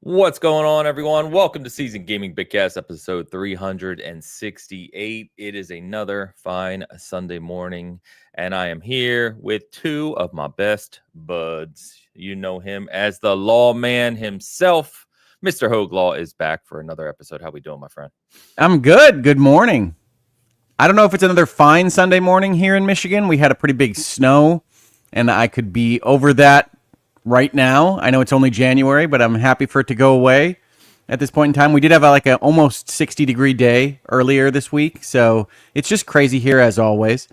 What's going on, everyone? Welcome to Season Gaming Bitcast episode 368. It is another fine Sunday morning, and I am here with two of my best buds. You know him as the lawman himself. Mr. Hogue Law is back for another episode. How we doing, my friend? I'm good. Good morning. I don't know if it's another fine Sunday morning here in Michigan. We had a pretty big snow, and I could be over that right now. I know it's only January, but I'm happy for it to go away at this point in time. We did have like an almost 60-degree day earlier this week, so it's just crazy here as always.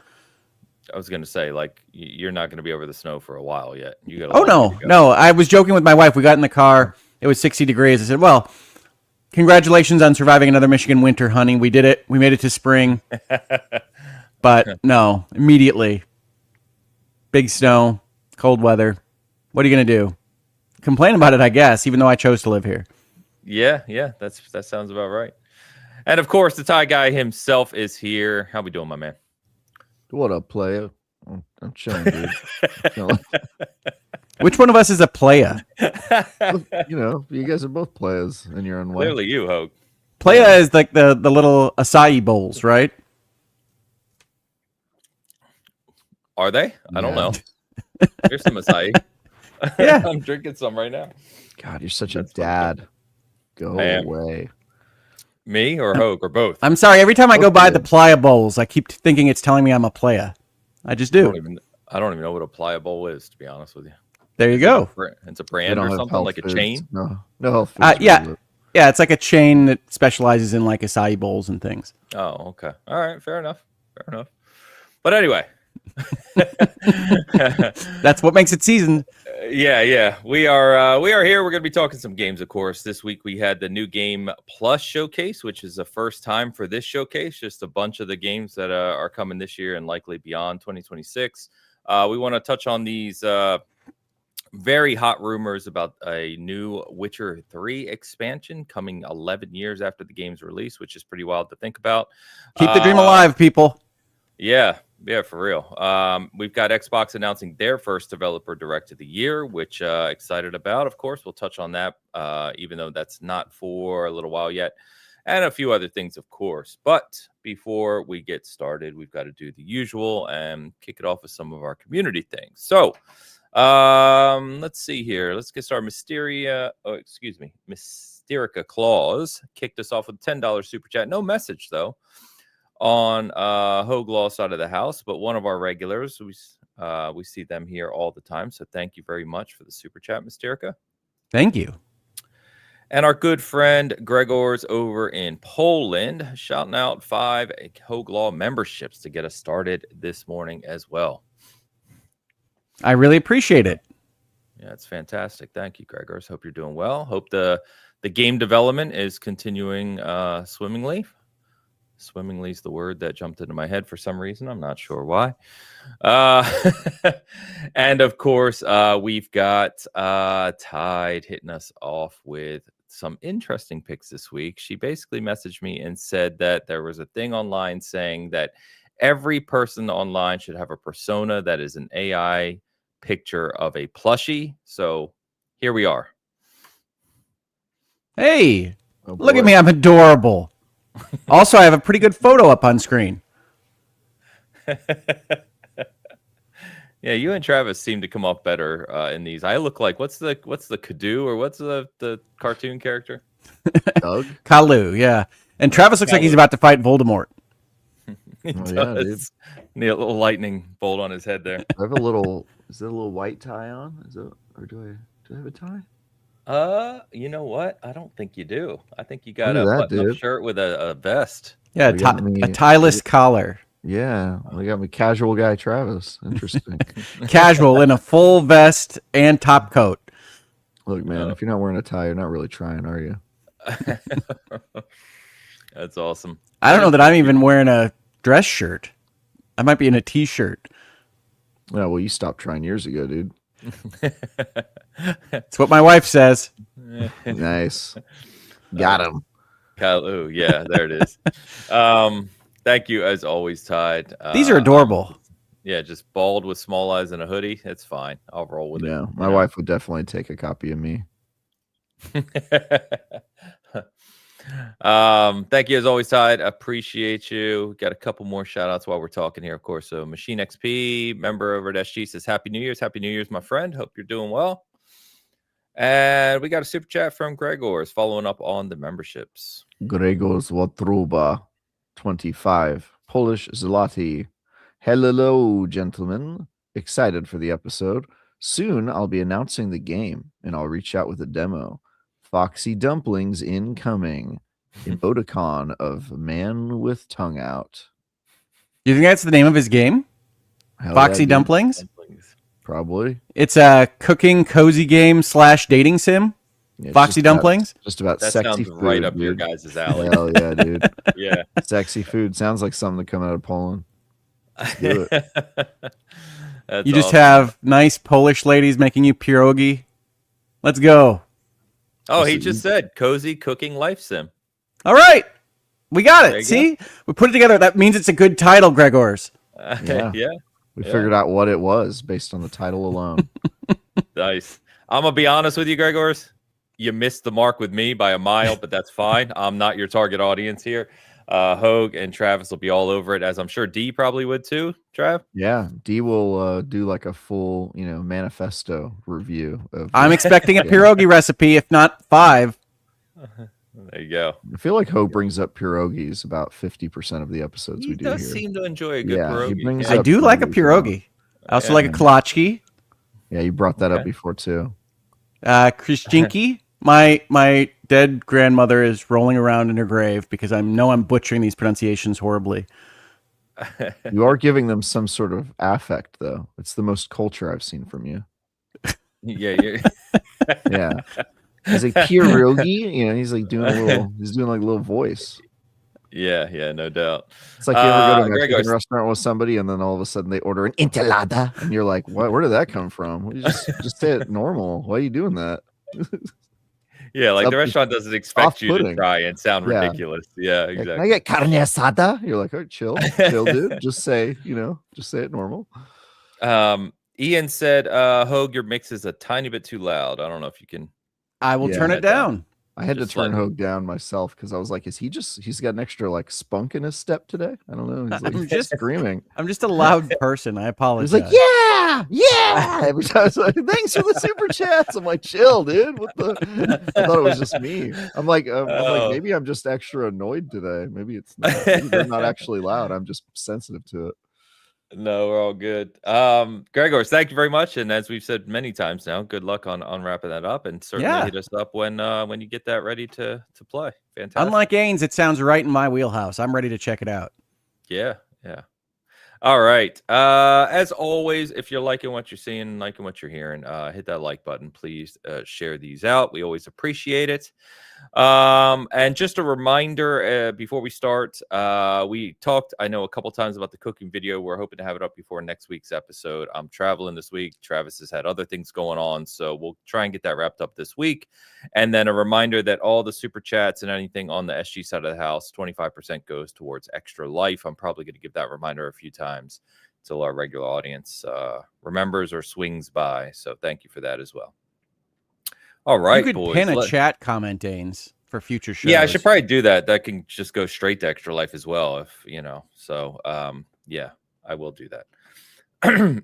I was going to say, like, you're not going to be over the snow for a while yet. You got. Oh, no. I was joking with my wife. We got in the car. It was 60 degrees. I said, well, congratulations on surviving another Michigan winter, honey. We did it. We made it to spring. But no, immediately. Big snow, cold weather. What are you going to do? Complain about it, I guess, even though I chose to live here. Yeah, that sounds about right. And of course, the Thai guy himself is here. How we doing, my man? What up, player? I'm chilling, dude. Chilling. Which one of us is a playa? You guys are both players in your own way. Clearly you, Hogue. Playa is like the little acai bowls, right? Are they? I don't know. Here's some acai. Yeah. I'm drinking some right now. God, you're such a dad. Go away. Me or Hogue or both? I'm sorry. Every time I go by the playa bowls, I keep thinking it's telling me I'm a playa. I just do. I don't even know what a playa bowl is, to be honest with you. There you go. It's a brand or something, like a chain? No health foods. Yeah, it's like a chain that specializes in like acai bowls and things. Oh, okay. All right, fair enough. But anyway. That's what makes it seasoned. Yeah. We are here. We're going to be talking some games, of course. This week we had the New Game Plus showcase, which is the first time for this showcase. Just a bunch of the games that are coming this year and likely beyond 2026. We want to touch on these very hot rumors about a new Witcher 3 expansion coming 11 years after the game's release, which is pretty wild to think about. Keep the dream alive, people. Yeah, for real. We've got Xbox announcing their first developer direct of the year, which excited about. Of course, we'll touch on that, even though that's not for a little while yet, and a few other things, of course. But before we get started, we've got to do the usual and kick it off with some of our community things. So, let's see here. Let's get started. Mysterica Claus kicked us off with a $10 super chat. No message though on Hogue Law side of the house, but one of our regulars. We see them here all the time, so thank you very much for the super chat, Mysterica. Thank you. And our good friend Gregor's over in Poland, shouting out 5 Hogue Law memberships to get us started this morning as well. I really appreciate it. Yeah, it's fantastic. Thank you, Gregors. Hope you're doing well. Hope the game development is continuing swimmingly. Swimmingly is the word that jumped into my head for some reason. I'm not sure why. And of course, we've got Tide hitting us off with some interesting picks this week. She basically messaged me and said that there was a thing online saying that every person online should have a persona that is an AI picture of a plushie. So here we are. Hey, look at me. I'm adorable. Also, I have a pretty good photo up on screen. Yeah, you and Travis seem to come off better in these. I look like what's the Kadu or what's the cartoon character? Doug? Kalu, yeah. And Travis looks like he's about to fight Voldemort. He does. Need a little lightning bolt on his head there. I have a little. Is there a little white tie on? Or do I have a tie? You know what? I don't think you do. I think you got Look a at that, button-up dude. shirt with a vest. Yeah, a tieless collar. Yeah, we got me casual guy Travis. Interesting. Casual in a full vest and top coat. Look, man, if you're not wearing a tie, you're not really trying, are you? That's awesome. I don't know that I'm even wearing a dress shirt. I might be in a t-shirt. Yeah, well, you stopped trying years ago, dude. It's what my wife says. Nice. Got him. Oh, yeah, there it is. Thank you, as always, Tide. These are adorable. Yeah, just bald with small eyes and a hoodie. It's fine. I'll roll with it. Yeah, my wife would definitely take a copy of me. Thank you as always, Tide. Appreciate you. Got a couple more shout outs while we're talking here, of course. So Machine XP, member over at SG, says Happy New Year's. Happy New Year's, my friend. Hope you're doing well. And we got a super chat from Gregor's following up on the memberships. Gregor's Wotruba 25. Polish Zloty. Hello, gentlemen. Excited for the episode. Soon I'll be announcing the game and I'll reach out with a demo. Foxy Dumplings incoming. Emoticon of man with tongue out. You think that's the name of his game? Hell Foxy yeah, dude. Dumplings? Probably. It's a cooking cozy game / dating sim. Yeah, Foxy Dumplings? Just about That sexy sounds food, right up dude. your guys' alley. Hell yeah, dude. Yeah. Sexy food. Sounds like something to come out of Poland. Let's do it. That's You just awesome. have nice Polish ladies making you pierogi. Let's go. Oh, he just said cozy cooking life sim. All right. We got There you it. See? We put it together. That means it's a good title, Gregors. Yeah. Yeah. We figured out what it was based on the title alone. Nice. I'm gonna be honest with you, Gregors. You missed the mark with me by a mile, but that's fine. I'm not your target audience here. Hogue and Travis will be all over it, as I'm sure D probably would too. Trav? Yeah, D will do like a full, manifesto review of. I'm expecting a pierogi recipe, if not 5. There you go. I feel like Ho brings up pierogies about 50% of the episodes He we do does here. seem to enjoy a good Yeah, he pierogi. brings I up do like a pierogies. pierogi. I also like a kolachki. Yeah, you brought that up Okay. before too. Kristinki. My dead grandmother is rolling around in her grave because I know I'm butchering these pronunciations horribly. You are giving them some sort of affect, though. It's the most culture I've seen from you. Yeah, Yeah, he's like pierogi. He's like doing a little voice. yeah, no doubt. It's like you ever go to a Gregor, Mexican restaurant with somebody and then all of a sudden they order an enchilada and you're like, what? Where did that come from? Well, you just say it normal. Why are you doing that? yeah, like the restaurant doesn't expect you to off-putting. try and sound Yeah. ridiculous. Yeah, Like, exactly. can I get carne asada? You're like, all right, chill, dude. Just say it normal. Ian said, Hogue, your mix is a tiny bit too loud. I don't know if you can. I will Yeah. turn it down. I had to Just turn like- Hogue down myself because I was like, he's got an extra like spunk in his step today? I don't know. He's like I'm just- screaming. I'm just a loud person. I He's apologize. like, yeah. Every time I was like, thanks for the super chats. I'm like, chill, dude. I thought it was just me. I'm like, maybe I'm just extra annoyed today. Maybe it's not. Maybe they're not actually loud. I'm just sensitive to it. No, we're all good. Gregor, thank you very much. And as we've said many times now, good luck on wrapping that up. And certainly Yeah. hit us up when you get that ready to play. Fantastic. Unlike Ains, it sounds right in my wheelhouse. I'm ready to check it out. Yeah. All right. As always, if you're liking what you're seeing, liking what you're hearing, hit that like button. Please share these out. We always appreciate it. And just a reminder before we start, we talked, I know, a couple times about the cooking video. We're hoping to have it up before next week's episode. I'm traveling this week. Travis has had other things going on, so we'll try and get that wrapped up this week. And then a reminder that all the super chats and anything on the SG side of the house, 25% goes towards Extra Life. I'm probably going to give that reminder a few times till our regular audience remembers or swings by. So thank you for that as well. All right, you could boys. pin a chat comment, Ains, for future shows. Yeah, I should probably do that. That can just go straight to Extra Life as well, if you know. So, yeah, I will do that.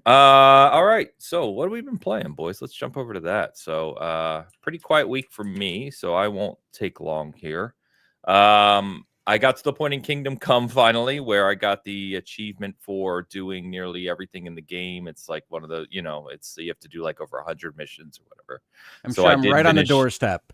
All right. So, what have we been playing, boys? Let's jump over to that. So, pretty quiet week for me, so I won't take long here. I got to the point in Kingdom Come finally where I got the achievement for doing nearly everything in the game. It's like one of the, you have to do like over 100 missions or whatever. I'm So sure I I'm did right on the finish- doorstep.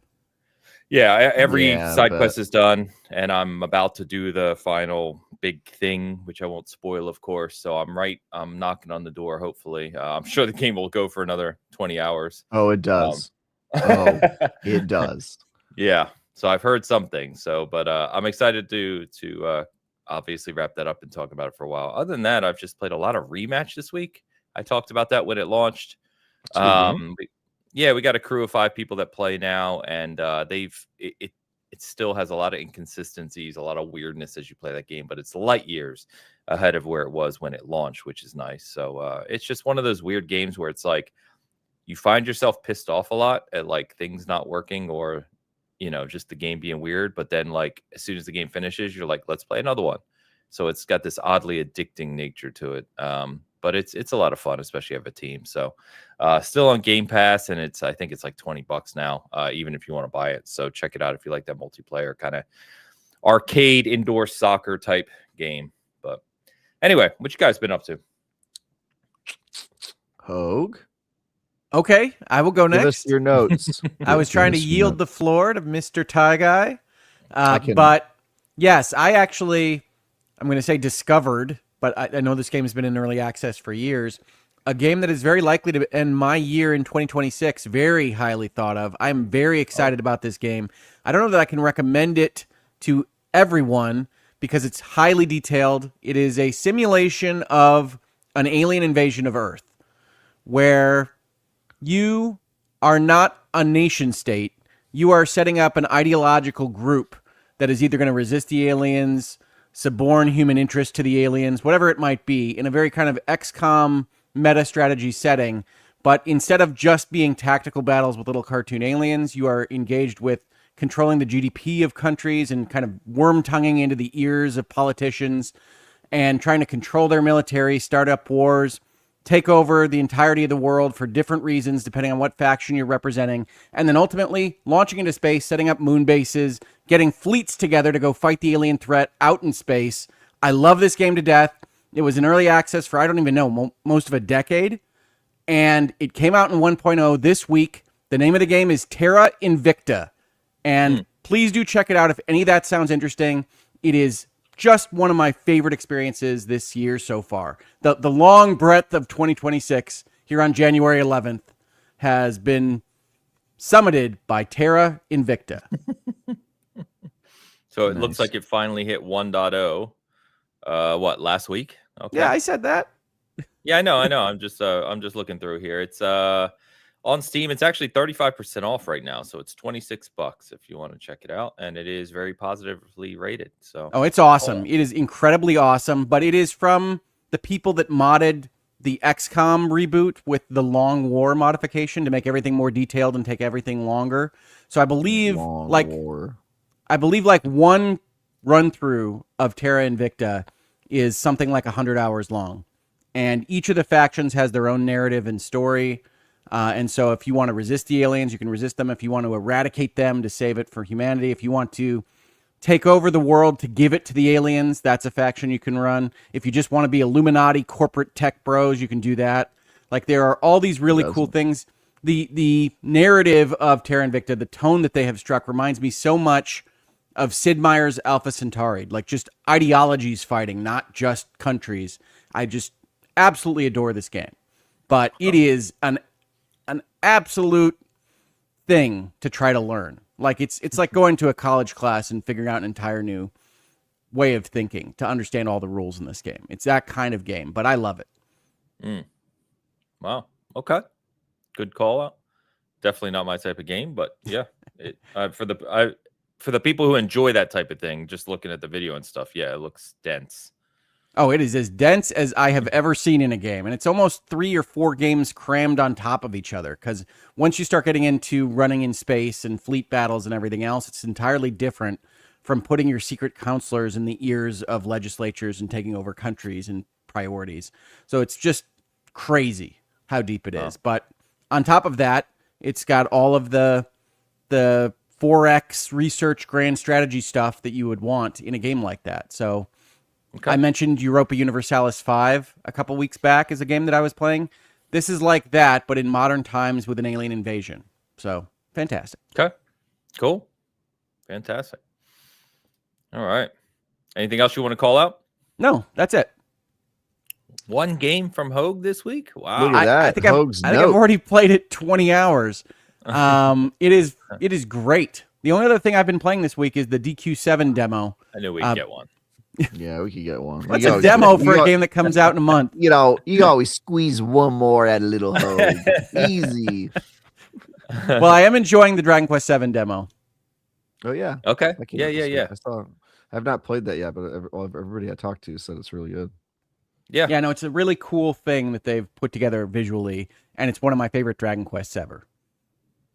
Yeah, every Yeah, side but- quest is done, and I'm about to do the final big thing, which I won't spoil, of course. So I'm knocking on the door, hopefully. I'm sure the game will go for another 20 hours. Oh, it does. It does. Yeah. So I've heard something. So, but I'm excited to obviously wrap that up and talk about it for a while. Other than that, I've just played a lot of Rematch this week. I talked about that when it launched. It's a good game. We got a crew of 5 people that play now, and it still has a lot of inconsistencies, a lot of weirdness as you play that game, but it's light years ahead of where it was when it launched, which is nice. So it's just one of those weird games where it's like you find yourself pissed off a lot at like things not working or, just the game being weird. But then like as soon as the game finishes, you're like, let's play another one. So it's got this oddly addicting nature to it. But it's a lot of fun, especially if you have a team. So still on Game Pass, and I think it's like $20 now, even if you want to buy it. So check it out if you like that multiplayer kind of arcade indoor soccer type game. But anyway, what you guys been up to? Hogue, Okay, I will go give next. us your notes. I was trying to yield the floor to Mr. Tie Guy. But yes, I'm going to say discovered, but I know this game has been in early access for years. A game that is very likely to end my year in 2026, very highly thought of. I'm very excited about this game. I don't know that I can recommend it to everyone because it's highly detailed. It is a simulation of an alien invasion of Earth where you are not a nation state. You are setting up an ideological group that is either going to resist the aliens, suborn human interest to the aliens, whatever it might be, in a very kind of XCOM meta strategy setting. But instead of just being tactical battles with little cartoon aliens, you are engaged with controlling the GDP of countries and kind of worm-tonguing into the ears of politicians and trying to control their military, start up wars, take over the entirety of the world for different reasons, depending on what faction you're representing, and then ultimately launching into space, setting up moon bases, getting fleets together to go fight the alien threat out in space. I love this game to death. It was in early access for, I don't even know, most of a decade, and it came out in 1.0 this week. The name of the game is Terra Invicta, and please do check it out if any of that sounds interesting. It is just one of my favorite experiences this year so far. The long breadth of 2026 here on January 11th has been summited by Terra Invicta. So it looks like it finally hit 1.0. Last week? Okay. Yeah, I said that. Yeah, I know. I'm just looking through here. It's on Steam. It's actually 35% off right now, so it's $26 if you want to check it out, and it is very positively rated. So it's awesome. It is incredibly awesome, but it is from the people that modded the XCOM reboot with the Long War modification to make everything more detailed and take everything longer. So I believe one run through of Terra Invicta is something like 100 hours long, and each of the factions has their own narrative and story. And so if you want to resist the aliens, you can resist them. If you want to eradicate them to save it for humanity, if you want to take over the world to give it to the aliens, that's a faction you can run. If you just want to be Illuminati corporate tech bros, you can do that. Like, there are all these really cool things. The narrative of Terra Invicta, the tone that they have struck, reminds me so much of Sid Meier's Alpha Centauri, like just ideologies fighting, not just countries. I just absolutely adore this game. But it is an absolute thing to try to learn. Like, it's like going to a college class and figuring out an entire new way of thinking to understand all the rules in this game. It's that kind of game, but I love it. Wow. Okay. Good call out. Definitely not my type of game, but yeah, for the people who enjoy that type of thing, just looking at the video and stuff, yeah, it looks dense. Oh, it is as dense as I have ever seen in a game. And it's almost 3 or 4 games crammed on top of each other. Because once you start getting into running in space and fleet battles and everything else, it's entirely different from putting your secret counselors in the ears of legislatures and taking over countries and priorities. So it's just crazy how deep it is. But on top of that, it's got all of the 4X research grand strategy stuff that you would want in a game like that. So I mentioned Europa Universalis 5 a couple weeks back as a game that I was playing. This is like that, but in modern times with an alien invasion. So, fantastic. Okay. Cool. Fantastic. All right. Anything else you want to call out? No, that's it. One game from Hogue this week? Wow. Look at that. I think I've already played it 20 hours. It is great. The only other thing I've been playing this week is the DQ7 demo. I knew we'd get one. Yeah, we could get one. What's a demo for a game that comes out in a month? You know, you always squeeze one more at a little Hogue. Easy. Well, I am enjoying the Dragon Quest 7 demo. Oh yeah. Okay. Yeah. I have not played that yet, but everybody I talked to said it's really good. Yeah. Yeah, no, it's a really cool thing that they've put together visually, and it's one of my favorite Dragon Quests ever.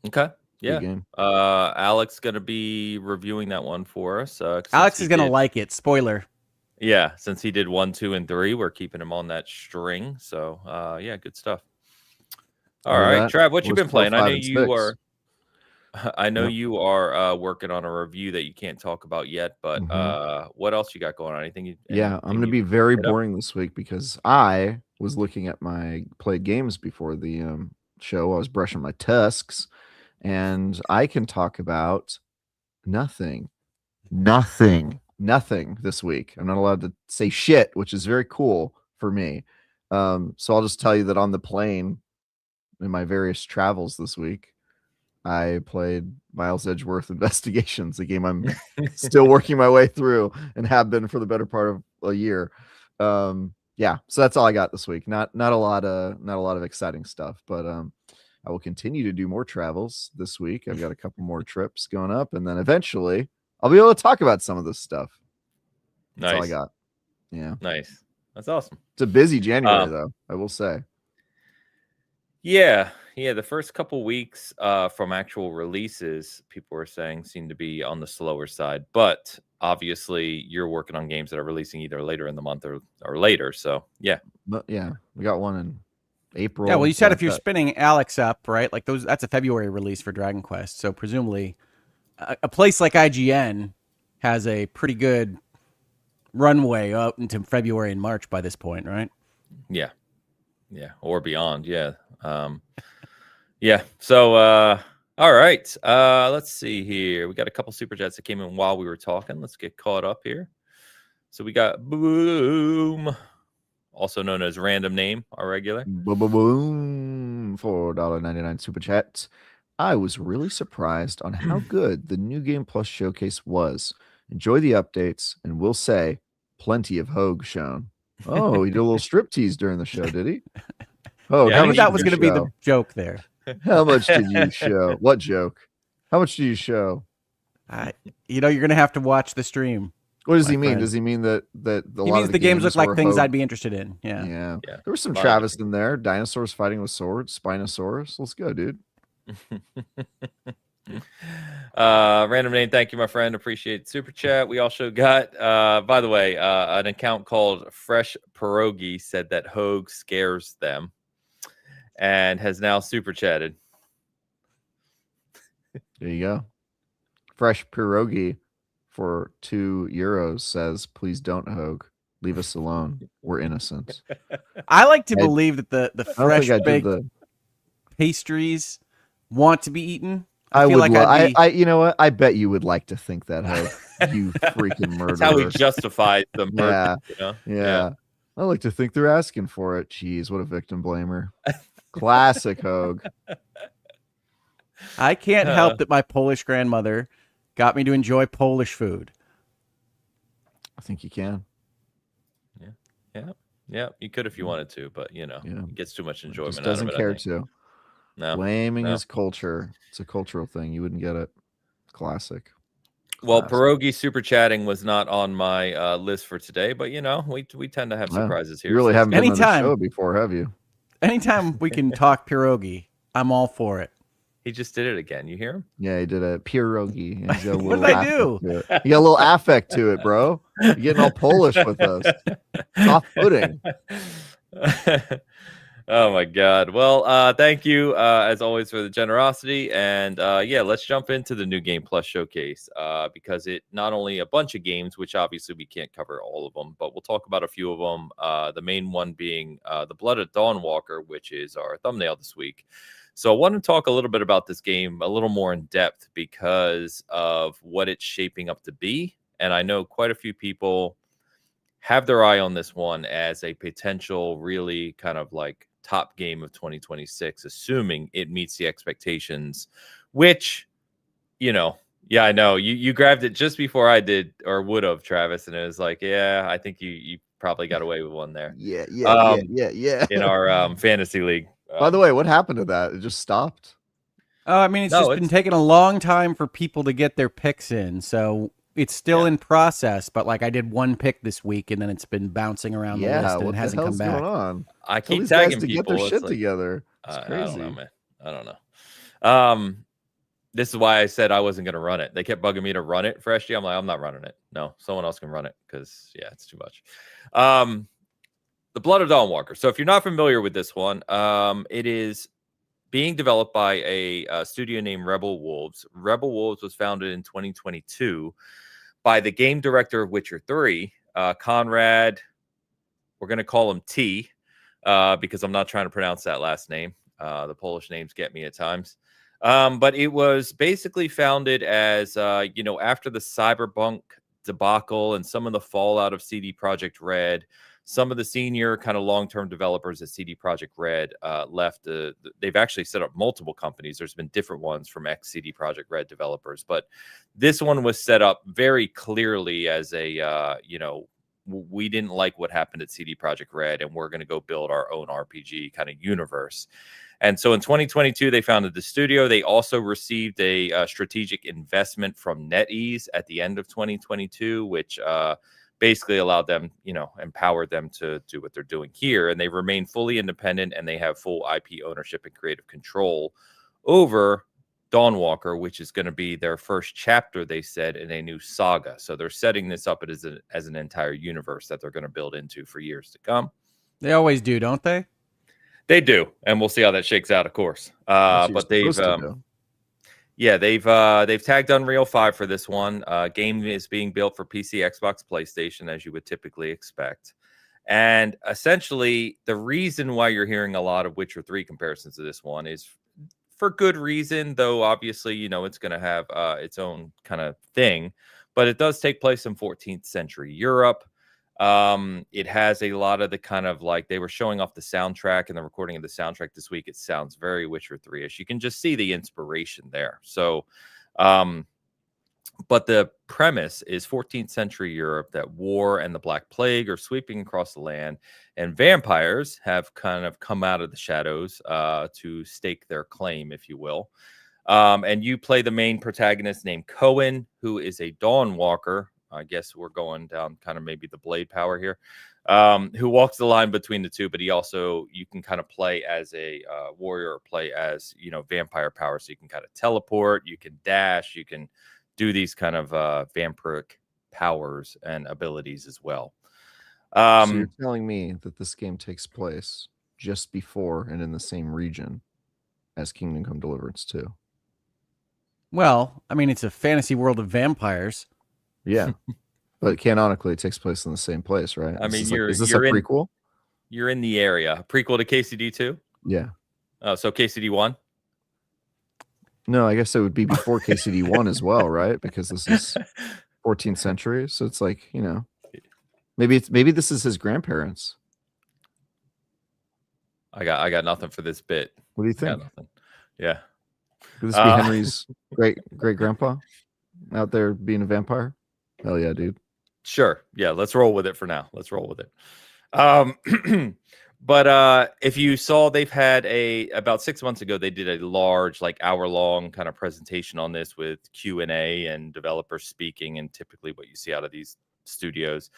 Okay. Good Yeah. game. Alex gonna be reviewing that one for us. Since Alex he is gonna did, like it. Spoiler. yeah, since he did 1, 2, and 3, we're keeping him on that string. So, yeah, good stuff. All Other than right, that, Trav, what you where's been 4, playing? I know 5, and you 6? are. I know Yep. you are working on a review that you can't talk about yet, but what else you got going on? Anything? Yeah, I'm anything gonna you be very hit up? boring this week because I was looking at my played games before the show. I was brushing my tusks, and I can talk about nothing, nothing this week. I'm not allowed to say shit, which is very cool for me. So I'll just tell you that on the plane in my various travels this week, I played Miles Edgeworth Investigations, a game I'm still working my way through and have been for the better part of a year. Yeah, so that's all I got this week. Not a lot of exciting stuff, but I will continue to do more travels this week. I've got a couple more trips going up, and then eventually I'll be able to talk about some of this stuff. That's all I Nice, got. Yeah, nice. That's awesome. it's a busy January though, I will say. Yeah, yeah. The first couple weeks from actual releases, people were saying seem to be on the slower side, but obviously you're working on games that are releasing either later in the month or later. So yeah, But yeah, we got one in April. Yeah, well, you so said I've if you're got- spinning Alex up, right? Like that's a February release for Dragon Quest. So presumably, a place like IGN has a pretty good runway up into February and March by this point, right? yeah, yeah, or beyond. Yeah, yeah. So all right, let's see here. We got a couple super chats that came in while we were talking. Let's get caught up here. So we got Boom, also known as Random Name, our regular. Boom, $4.99 super chat. I was really surprised on how good the New Game Plus showcase was. Enjoy the updates, and we'll say plenty of Hogue shown. Oh, he did a little striptease during the show, did he? Oh, Yeah, I how knew much that did was you going to be the show? joke there. How much did you show? What joke? How much did you show? You're going to have to watch the stream. What does My he mean? friend. Does he mean that a He lot means of the games look like were things Hogue? I'd be interested in. Yeah. Yeah. Yeah. There was some A lot of Travis different- in there. Dinosaurs fighting with swords. Spinosaurus. Let's go, dude. Random Name, thank you, my friend. Appreciate super chat. We also got, by the way, an account called Fresh Pierogi said that Hogue scares them and has now super chatted. There you go. Fresh pierogi for €2 says, "Please don't Hogue. Leave us alone. We're innocent." I like to I- believe that the I don't fresh think I did baked the. pastries want to be eaten. I feel would. like I'd be... I. You know what? I bet you would like to think that, Hogue. You freaking murderer. That's how he justifies the murder. Yeah. You know? Yeah. I like to think they're asking for it. Jeez, what a victim blamer. Classic Hogue. I can't help that my Polish grandmother got me to enjoy Polish food. I think you can. Yeah, you could if you wanted to, but you know, Yeah. it gets too much Just enjoyment out doesn't of it. care I think. to. No. Blaming no. his culture. It's a cultural thing. You wouldn't get it. Classic. Well, Classic. pierogi super chatting was not on my list for today, but you know, we tend to have Wow. surprises here. You really so haven't been on the Anytime. show before, have you? Anytime we can talk pierogi, I'm all for it. he just did it again. You hear him? Yeah, he did a pierogi. He's got a What little did I do? affect to it. You got a little affect to it, bro. You're getting all Polish with us. Soft pudding. Oh my God. Well, thank you as always for the generosity. And yeah, let's jump into the New Game Plus showcase because it not only a bunch of games, which obviously we can't cover all of them, but we'll talk about a few of them. The main one being the Blood of Dawnwalker, which is our thumbnail this week. So I want to talk a little bit about this game a little more in depth because of what it's shaping up to be. And I know quite a few people have their eye on this one as a potential really kind of like top game of 2026, assuming it meets the expectations, which, you know, yeah, I know you grabbed it just before I did or would have, Travis. And it was like, yeah, I think you probably got away with one there. Yeah. In our fantasy league. By the way, what happened to that? It just stopped? Oh, I mean, it's No, just been taking a long time for people to get their picks in. So It's still Yeah. in process, but like I did one pick this week, and then it's been bouncing around the Yeah, list, and it what the hasn't come hell's going back. on? I Tell keep these guys tagging to get their people. It's shit like together. It's I don't know, crazy. man. I don't know. This is why I said I wasn't going to run it. They kept bugging me to run it for SG. I'm like, I'm not running it. No, someone else can run it because yeah, it's too much. The Blood of Dawnwalker. So if you're not familiar with this one, it is being developed by a studio named Rebel Wolves. Rebel Wolves was founded in 2022 by the game director of Witcher 3, Conrad. We're going to call him T because I'm not trying to pronounce that last name. The Polish names get me at times. But it was basically founded as, after the Cyberpunk debacle and some of the fallout of CD Projekt Red, some of the senior kind of long-term developers at CD Projekt Red left. They've actually set up multiple companies. There's been different ones from ex-CD Projekt Red developers, but this one was set up very clearly as a, we didn't like what happened at CD Projekt Red, and we're going to go build our own RPG kind of universe. And so in 2022, they founded the studio. They also received a strategic investment from NetEase at the end of 2022, which basically allowed them, empowered them to do what they're doing here. And they remain fully independent, and they have full IP ownership and creative control over Dawnwalker, which is going to be their first chapter, they said, in a new saga. So they're setting this up as an entire universe that they're going to build into for years to come. They always do, don't they? They do, and we'll see how that shakes out, of course. But they've they've tagged Unreal 5 for this one. Game is being built for PC, Xbox, PlayStation, as you would typically expect. And essentially, the reason why you're hearing a lot of Witcher 3 comparisons to this one is for good reason, though obviously, it's going to have its own kind of thing. But it does take place in 14th century Europe. It has a lot of the kind of like they were showing off the soundtrack and the recording of the soundtrack this week. It sounds very Witcher 3-ish. You can just see the inspiration there. So, but the premise is 14th century Europe, that war and the Black Plague are sweeping across the land, and vampires have kind of come out of the shadows to stake their claim, if you will. And you play the main protagonist named Cohen, who is a Dawnwalker. I guess we're going down kind of maybe the blade power here, who walks the line between the two. But you can kind of play as a warrior or play as, vampire power. So you can kind of teleport, you can dash, you can do these kind of vampiric powers and abilities as well. So you're telling me that this game takes place just before and in the same region as Kingdom Come Deliverance 2? Well, I mean, it's a fantasy world of vampires. Yeah, but canonically, it takes place in the same place, right? I mean, is this a prequel? You're in the area. Prequel to KCD 2? Yeah. So KCD 1? No, I guess it would be before KCD 1 as well, right? Because this is 14th century, so it's like, maybe this is his grandparents. I got nothing for this bit. What do you think? I got nothing. Yeah. Could this be Henry's great grandpa out there being a vampire? Hell yeah, dude. Sure. Yeah, let's roll with it for now. Let's roll with it. But if you saw, they've had about 6 months ago, they did a large, like hour-long kind of presentation on this with Q&A and developers speaking, and typically what you see out of these studios.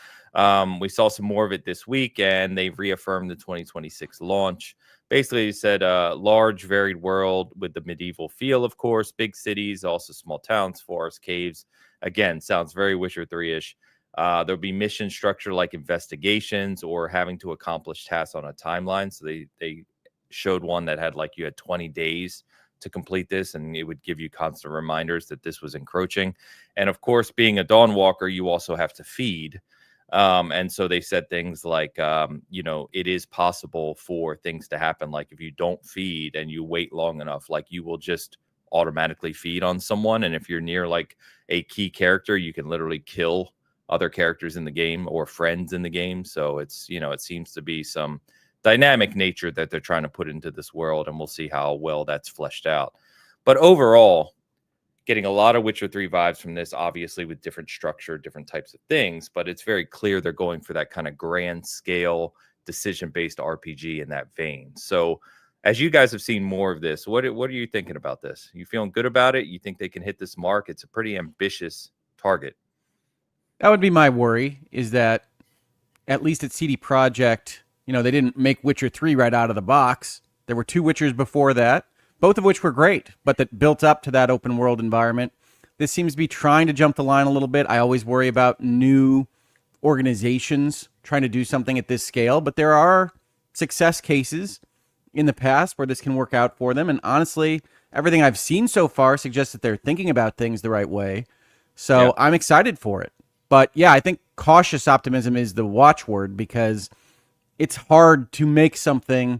We saw some more of it this week, and they've reaffirmed the 2026 launch. Basically, he said large, varied world with the medieval feel, of course, big cities, also small towns, forests, caves. Again, sounds very Witcher 3-ish. There'll be mission structure like investigations or having to accomplish tasks on a timeline. So they showed one that had you had 20 days to complete this, and it would give you constant reminders that this was encroaching. And of course, being a Dawnwalker, you also have to feed. And so they said things like, it is possible for things to happen. Like if you don't feed and you wait long enough, you will just automatically feed on someone. And if you're near a key character, you can literally kill other characters in the game or friends in the game. So it's, it seems to be some dynamic nature that they're trying to put into this world, and we'll see how well that's fleshed out. But overall, getting a lot of Witcher 3 vibes from this, obviously with different structure, different types of things, but it's very clear they're going for that kind of grand scale decision-based RPG in that vein. So as you guys have seen more of this, what are you thinking about this? You feeling good about it? You think they can hit this mark? It's a pretty ambitious target. That would be my worry, is that at least at CD Projekt, they didn't make Witcher 3 right out of the box. There were 2 Witchers before that, both of which were great, but that built up to that open world environment. This seems to be trying to jump the line a little bit. I always worry about new organizations trying to do something at this scale, but there are success cases in the past where this can work out for them. And honestly, everything I've seen so far suggests that they're thinking about things the right way. So I'm excited for it. But yeah, I think cautious optimism is the watchword, because it's hard to make something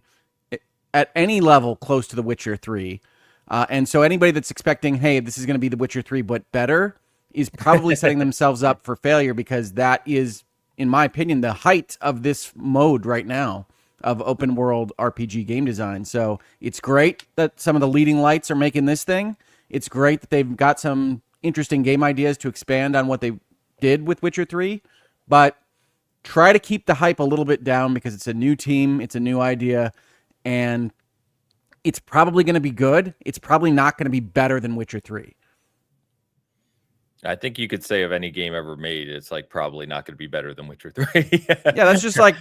at any level close to The Witcher 3. And so anybody that's expecting, hey, this is going to be The Witcher 3 but better, is probably setting themselves up for failure, because that is, in my opinion, the height of this mode right now of open world RPG game design. So it's great that some of the leading lights are making this thing. It's great that they've got some interesting game ideas to expand on what they did with Witcher 3, but try to keep the hype a little bit down, because it's a new team, it's a new idea, and it's probably going to be good. It's probably not going to be better than Witcher 3. I think you could say of any game ever made, it's like probably not going to be better than Witcher 3. Yeah, that's just like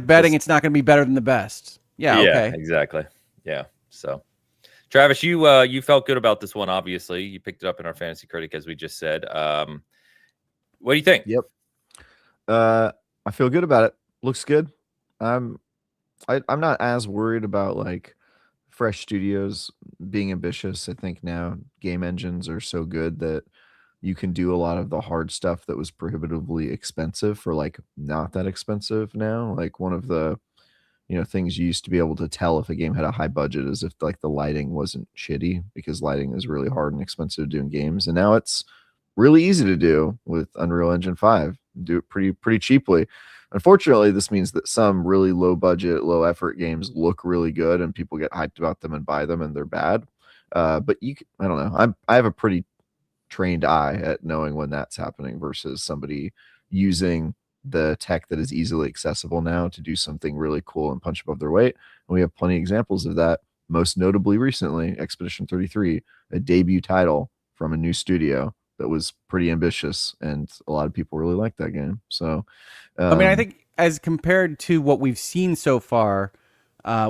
betting it's not going to be better than the best. Yeah, okay. Exactly. Yeah. So, Travis, you felt good about this one. Obviously, you picked it up in our fantasy critic, as we just said. What do you think? Yep. I feel good about it. Looks good. I'm not as worried about like fresh studios being ambitious. I think now game engines are so good that you can do a lot of the hard stuff that was prohibitively expensive for like not that expensive now. Like one of the things you used to be able to tell if a game had a high budget is if like the lighting wasn't shitty, because lighting is really hard and expensive to do in games. And now it's really easy to do with Unreal Engine 5. Do it pretty cheaply. Unfortunately, this means that some really low budget, low effort games look really good and people get hyped about them and buy them, and they're bad. But I don't know. I have a pretty trained eye at knowing when that's happening versus somebody using the tech that is easily accessible now to do something really cool and punch above their weight. And we have plenty of examples of that. Most notably recently, Expedition 33, a debut title from a new studio that was pretty ambitious, and a lot of people really liked that game. So, I think as compared to what we've seen so far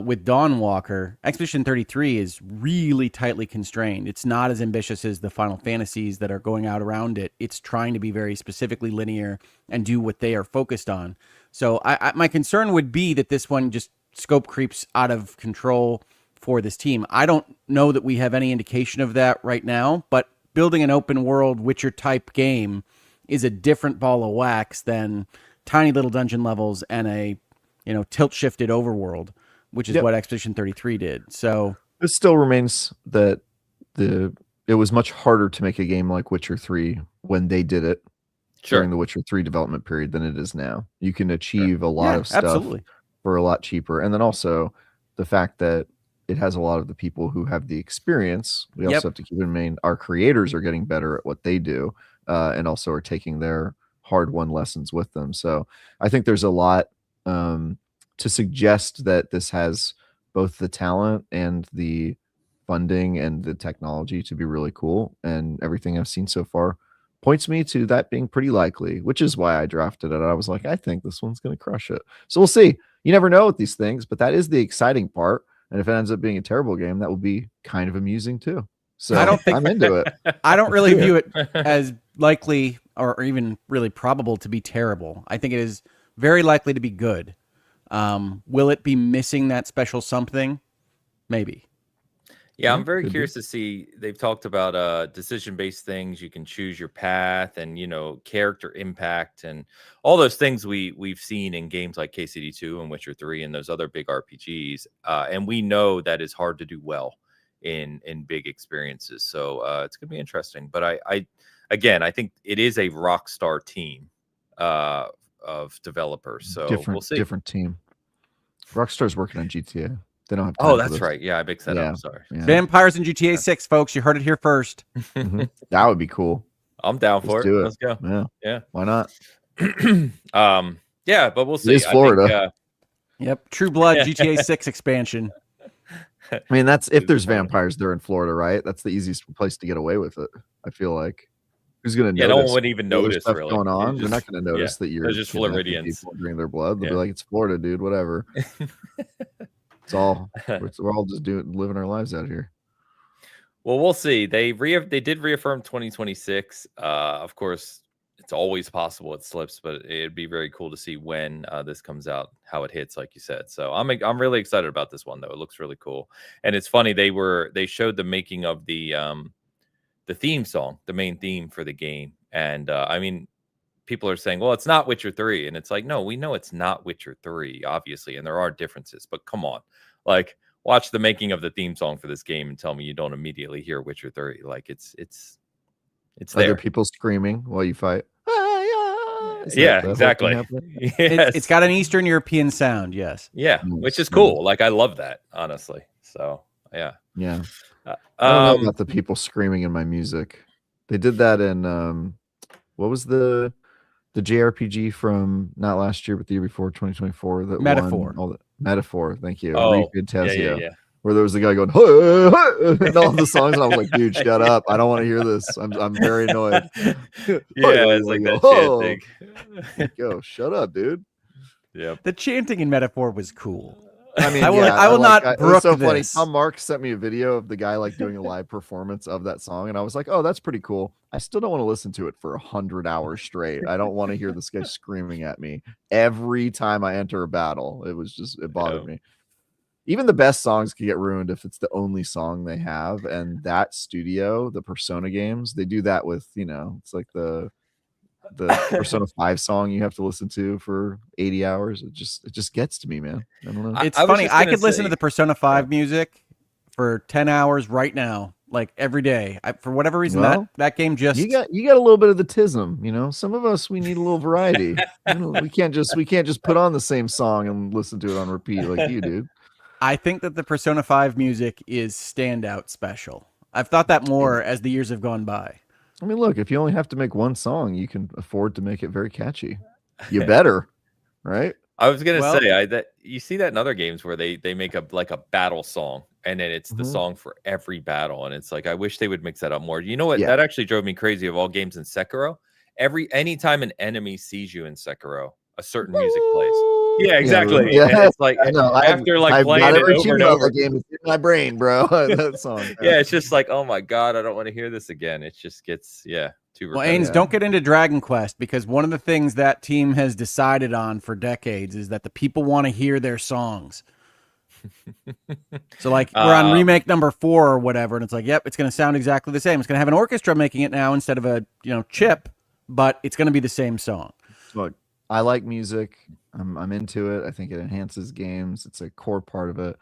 with Dawnwalker, Expedition 33 is really tightly constrained. It's not as ambitious as the Final Fantasies that are going out around it. It's trying to be very specifically linear and do what they are focused on. So my concern would be that this one just scope creeps out of control for this team. I don't know that we have any indication of that right now, but building an open world Witcher type game is a different ball of wax than tiny little dungeon levels and a tilt shifted overworld, which is what Expedition 33 did. So it still remains that it was much harder to make a game like Witcher 3 when they did it during the Witcher 3 development period than it is now. You can achieve a lot of stuff for a lot cheaper. And then also the fact that it has a lot of the people who have the experience. We also have to keep in mind our creators are getting better at what they do, and also are taking their hard-won lessons with them. So I think there's a lot to suggest that this has both the talent and the funding and the technology to be really cool. And everything I've seen so far points me to that being pretty likely, which is why I drafted it. I was like, I think this one's going to crush it. So we'll see. You never know with these things, but that is the exciting part. And if it ends up being a terrible game, that will be kind of amusing too. So I'm into it. I don't really view it as likely or even really probable to be terrible. I think it is very likely to be good. Will it be missing that special something? Maybe. Yeah, I'm very curious to see. They've talked about decision-based things. You can choose your path, and character impact, and all those things we've seen in games like KCD2 and Witcher 3 and those other big RPGs. And we know that is hard to do well in big experiences. So it's gonna be interesting. But I think it is a rock star team of developers. So we'll see. Different team. Rockstar's working on GTA. They don't have time. Oh, that's right. Yeah, I mixed that up. Sorry. Yeah. Vampires in GTA 6, folks. You heard it here first. That would be cool. I'm down for it. Let's go. Yeah. Why not? Yeah, but we'll see. It's Florida. Yep. True Blood GTA 6 expansion. I mean, if there's vampires, they're in Florida, right? That's the easiest place to get away with it, I feel like. Who's gonna Yeah, no notice? one would even Other notice, stuff really. going on. It's They're not just- gonna notice that they're you're just kidnapping Floridians. people and drinking their blood. They'll Yeah. be like, "It's Florida, dude. Whatever." It's all we're all just living our lives out here. Well, we'll see. They did reaffirm 2026. Of course, it's always possible it slips, but it'd be very cool to see when this comes out, how it hits, like you said. So I'm really excited about this one, though. It looks really cool, and it's funny they showed the making of the theme song, the main theme for the game, and I mean, people are saying, well, it's not Witcher 3, and it's like, no, we know it's not Witcher 3, obviously, and there are differences, but come on, like. Watch the making of the theme song for this game and tell me you don't immediately hear Witcher 3. Like it's Are there. there people screaming while you fight? Yeah, exactly. Yes. It's got an Eastern European sound. Yes. Yeah, Nice, which is nice. cool. Like I love that, honestly. So yeah. Yeah. I don't know about the Um, people screaming in my music. They did that in what was the JRPG from not last year but the year before, 2024, that Metaphor. won all the Metaphor, thank you. oh, Re-Fantasia, yeah. where there was a guy going "Hey, hey," and all the songs, and I was like, dude, shut up. I don't want to hear this. I'm very annoyed. Yeah, it's like that "Oh." shit thing. Yo, shut up, dude. Yep. The chanting in Metaphor was cool. I mean, I will- yeah, I will not it was brook so funny. this. Tom Mark sent me a video of the guy like doing a live performance of that song, and I was like, "Oh, that's pretty cool." I still don't want to listen to it for 100 hours straight. I don't want to hear this guy screaming at me every time I enter a battle. It bothered me. Even the best songs can get ruined if it's the only song they have, and that studio, the Persona games, they do that with, it's like the Persona 5 song you have to listen to for 80 hours. It just gets to me, man. I don't know. It's I was funny. just I gonna could listen to say- the Persona 5 music for 10 hours right now, like every day. For whatever reason, Well, that game just You got a little bit of the tism, Some of us, we need a little variety. We can't just put on the same song and listen to it on repeat like you do. I think that the Persona 5 music is standout special. I've thought that more as the years have gone by. I mean, look, if you only have to make one song, you can afford to make it very catchy. You better, right? I was gonna Well- say that you see that in other games where they make a battle song and then it's the Mhm. song for every battle, and it's like I wish they would mix that up more. You know what? Yeah. That actually drove me crazy of all games in Sekiro. Anytime an enemy sees you in Sekiro, a certain music plays. Yeah, exactly. Yeah, And it's like I know. after I've playing got it every over and achievement on over. that game. It's in my brain, bro. That song. Yeah, it's just like, oh my god, I don't want to hear this again. It just gets too Well, repetitive. Ains, don't get into Dragon Quest, because one of the things that team has decided on for decades is that the people want to hear their songs. So, like, we're on remake number 4 or whatever, and it's like, yep, it's going to sound exactly the same. It's going to have an orchestra making it now instead of a chip, but it's going to be the same song. Look, I like music. I'm into it. I think it enhances games. It's a core part of it.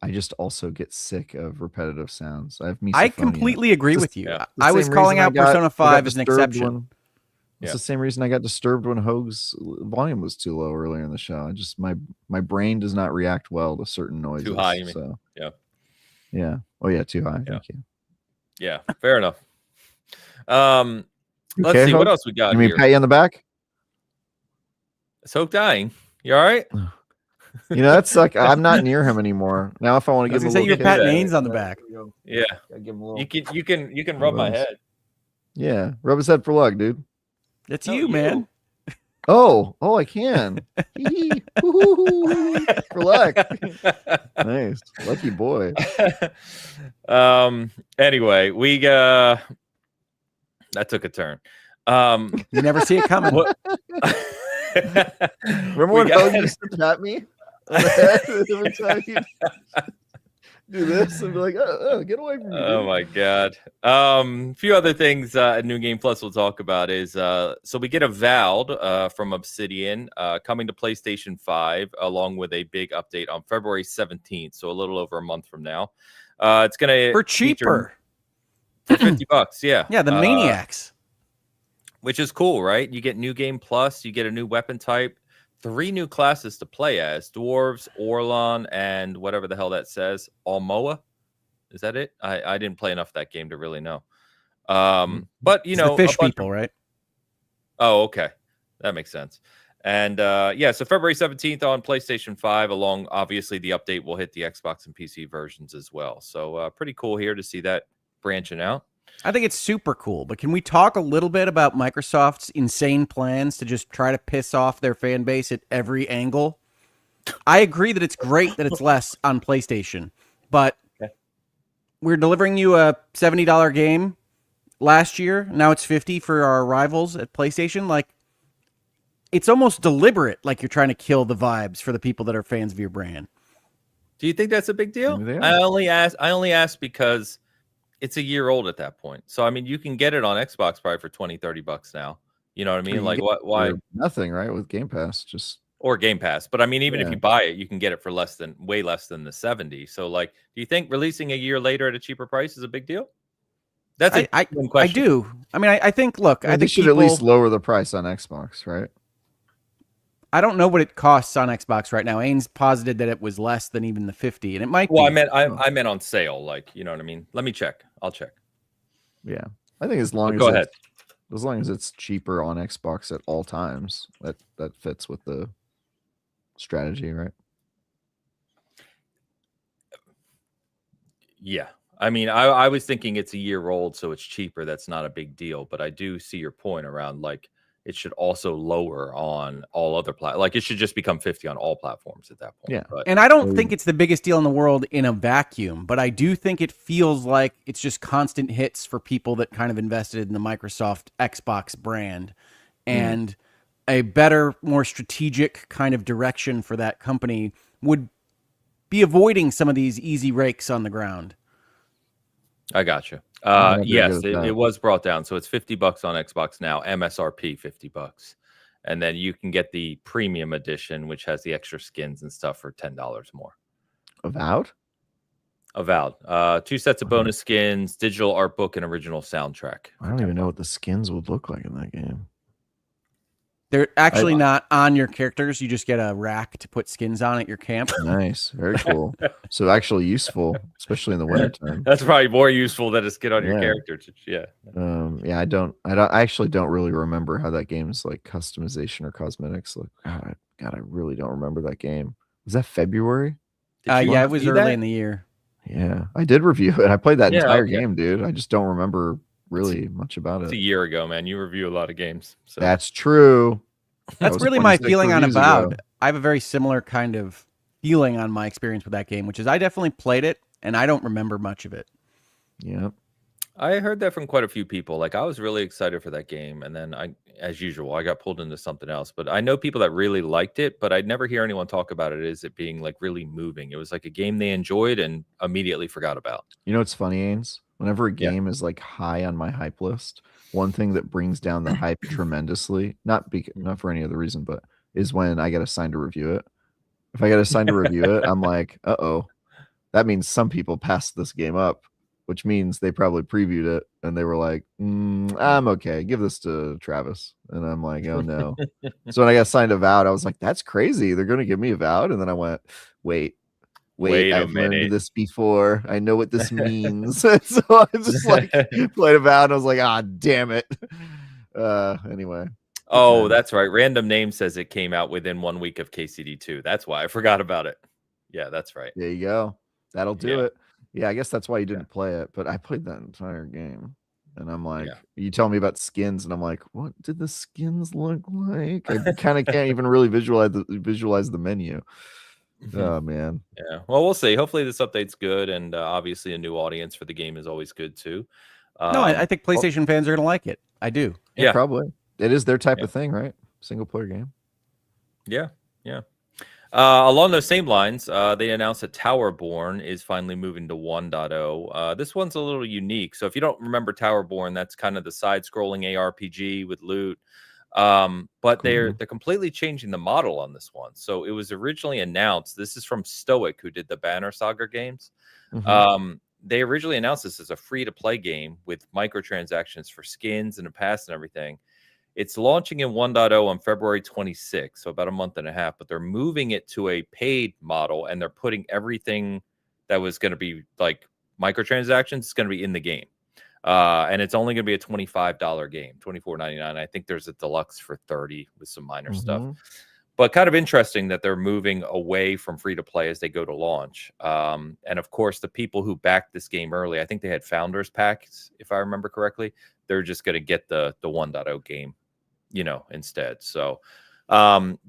I just also get sick of repetitive sounds. I I completely agree with you. yeah. I was calling out Persona 5 as an exception. It's Yeah. the same reason I got disturbed when Hoag's volume was too low earlier in the show. I just my brain does not react well to certain noises. Too high, you mean? So Yeah. Oh yeah, too high. Yeah. Thank you. Yeah, fair enough. Let's Okay, see what Hoag? else we got You mean here. pat you on the back? Is Hope dying? You all right? That's like I'm not near him anymore. Now if I want to I was give him going a to say little you're patting kiss, Ains on the back. Yeah. I give him a little. You can rub my Nice. head. Yeah, rub his head for luck, dude. It's No, you, man. Oh, I can. Hee-hee. Hoo-hoo-hoo. For luck. Nice. Lucky boy. Anyway, we that took a turn. You never see it coming. What- Remember We when got- Hoag used to pat me on the head every time he'd do this and be like, oh, get away from me. Oh dude." my god. A few other things at New Game Plus we'll talk about is so we get Avowed from Obsidian coming to PlayStation 5 along with a big update on February 17th, so a little over a month from now. It's gonna For feature- cheaper. for $50, yeah. Yeah, the Maniacs. Which is cool, right? You get New Game Plus, you get a new weapon type, 3 new classes to play as: Dwarves, Orlon, and whatever the hell that says, Almoa. Is that it? I didn't play enough of that game to really know. But It's the fish people, right? Oh, okay. That makes sense. And so February 17th on PlayStation 5, along obviously the update will hit the Xbox and PC versions as well. So pretty cool here to see that branching out. I think it's super cool, but can we talk a little bit about Microsoft's insane plans to just try to piss off their fan base at every angle? I agree that it's great that it's less on PlayStation, but we're delivering you a $70 game last year. Now it's 50 for our rivals at PlayStation. Like, it's almost deliberate, like you're trying to kill the vibes for the people that are fans of your brand. Do you think that's a big deal? Maybe they I are. only ask because it's a year old at that point. So I mean, you can get it on Xbox probably for $20-$30 now. You know what I mean? You Like get what? Why? for nothing, right? With Game Pass, just Or Game Pass. But I mean, even if Yeah. you buy it, you can get it for way less than the 70. So like, do you think releasing a year later at a cheaper price is a big deal? That's a I question. do. I mean, I think, look, I they think should people, at least lower the price on Xbox, right? I don't know what it costs on Xbox right now. Ains posited that it was less than even the 50, and it might Well, be. I meant on sale. Like, you know what I mean? Let me check. I'll check. Yeah, I think as long But as go ahead. as long as it's cheaper on Xbox at all times, that fits with the strategy, right? Yeah. I mean, I was thinking it's a year old, so it's cheaper. That's not a big deal. But I do see your point around like it should also lower on all other platforms. Like it should just become 50 on all platforms at that point. Yeah. But And I don't think it's the biggest deal in the world in a vacuum, but I do think it feels like it's just constant hits for people that kind of invested in the Microsoft Xbox brand. And a better, more strategic kind of direction for that company would be avoiding some of these easy rakes on the ground. I got you. I agree Yes, with that. it was brought down. So it's $50 on Xbox now, MSRP $50. And then you can get the premium edition, which has the extra skins and stuff for $10 more. Avowed? Avowed. 2 sets of bonus skins, digital art book, and original soundtrack. I don't even know what the skins would look like in that game. They're actually not on your characters. You just get a rack to put skins on at your camp. Nice, very cool. So actually useful, especially in the wintertime. That's probably more useful than a skin on your Yeah. character. Yeah. Yeah, I actually don't really remember how that game's like customization or cosmetics look. God, I really don't remember that game. Was that February? Did you Yeah, it was review early that? in the year. Yeah, I did review it. I played that Yeah, entire okay. game, dude. I just don't remember really much about It's a it. year ago, man. You review a lot of games. So That's true. That That's was really my 26 feeling on reviews Avowed. ago. I have a very similar kind of feeling on my experience with that game, which is I definitely played it and I don't remember much of it. Yep. I heard that from quite a few people. Like I was really excited for that game, and then as usual, I got pulled into something else. But I know people that really liked it, but I'd never hear anyone talk about it as it being like really moving. It was like a game they enjoyed and immediately forgot about. You know what's funny, Ains? Whenever a Yeah. game is like high on my hype list, one thing that brings down the hype tremendously, not for any other reason, but is when I get assigned to review it. If I get assigned to review it, I'm like, uh-oh. That means some people passed this game up, which means they probably previewed it and they were like, I'm okay. Give this to Travis. And I'm like, oh no. So when I got assigned Avowed, I was like, that's crazy. They're going to give me Avowed. And then I went, wait, Wait a I've learned minute. this before. I know what this means. So I just like played Avowed and I was like, ah, damn it. Anyway. Oh, that's right. Random Name says it came out within 1 week of KCD2. That's why I forgot about it. Yeah, that's right. There you go. That'll do Yeah. it. Yeah, I guess that's why you didn't play it, but I played that entire game. And I'm like, Yeah. you tell me about skins, and I'm like, what did the skins look like? I kind of can't even really visualize the menu. Oh man. Yeah. Well, we'll see. Hopefully this update's good, and obviously a new audience for the game is always good too. No, I think PlayStation fans are going to like it. I do. Yeah, probably. It is their type Yeah. of thing, right? Single player game. Yeah. Yeah. Along those same lines, they announced that Towerborn is finally moving to 1.0. This one's a little unique. So if you don't remember Towerborn, that's kind of the side-scrolling ARPG with loot. But they're completely changing the model on this one. So it was originally announced. This is from Stoic, who did the Banner Saga games. They originally announced this as a free-to-play game with microtransactions for skins and a pass and everything. It's launching in 1.0 on February 26th, so about a month and a half, but they're moving it to a paid model, and they're putting everything that was going to be like microtransactions is going to be in the game. And it's only going to be a $25 game, $24.99. I think there's a deluxe for $30 with some minor stuff. But kind of interesting that they're moving away from free to play as they go to launch. And of course, the people who backed this game early, I think they had founders packs, if I remember correctly. They're just going to get the 1.0 game, instead. So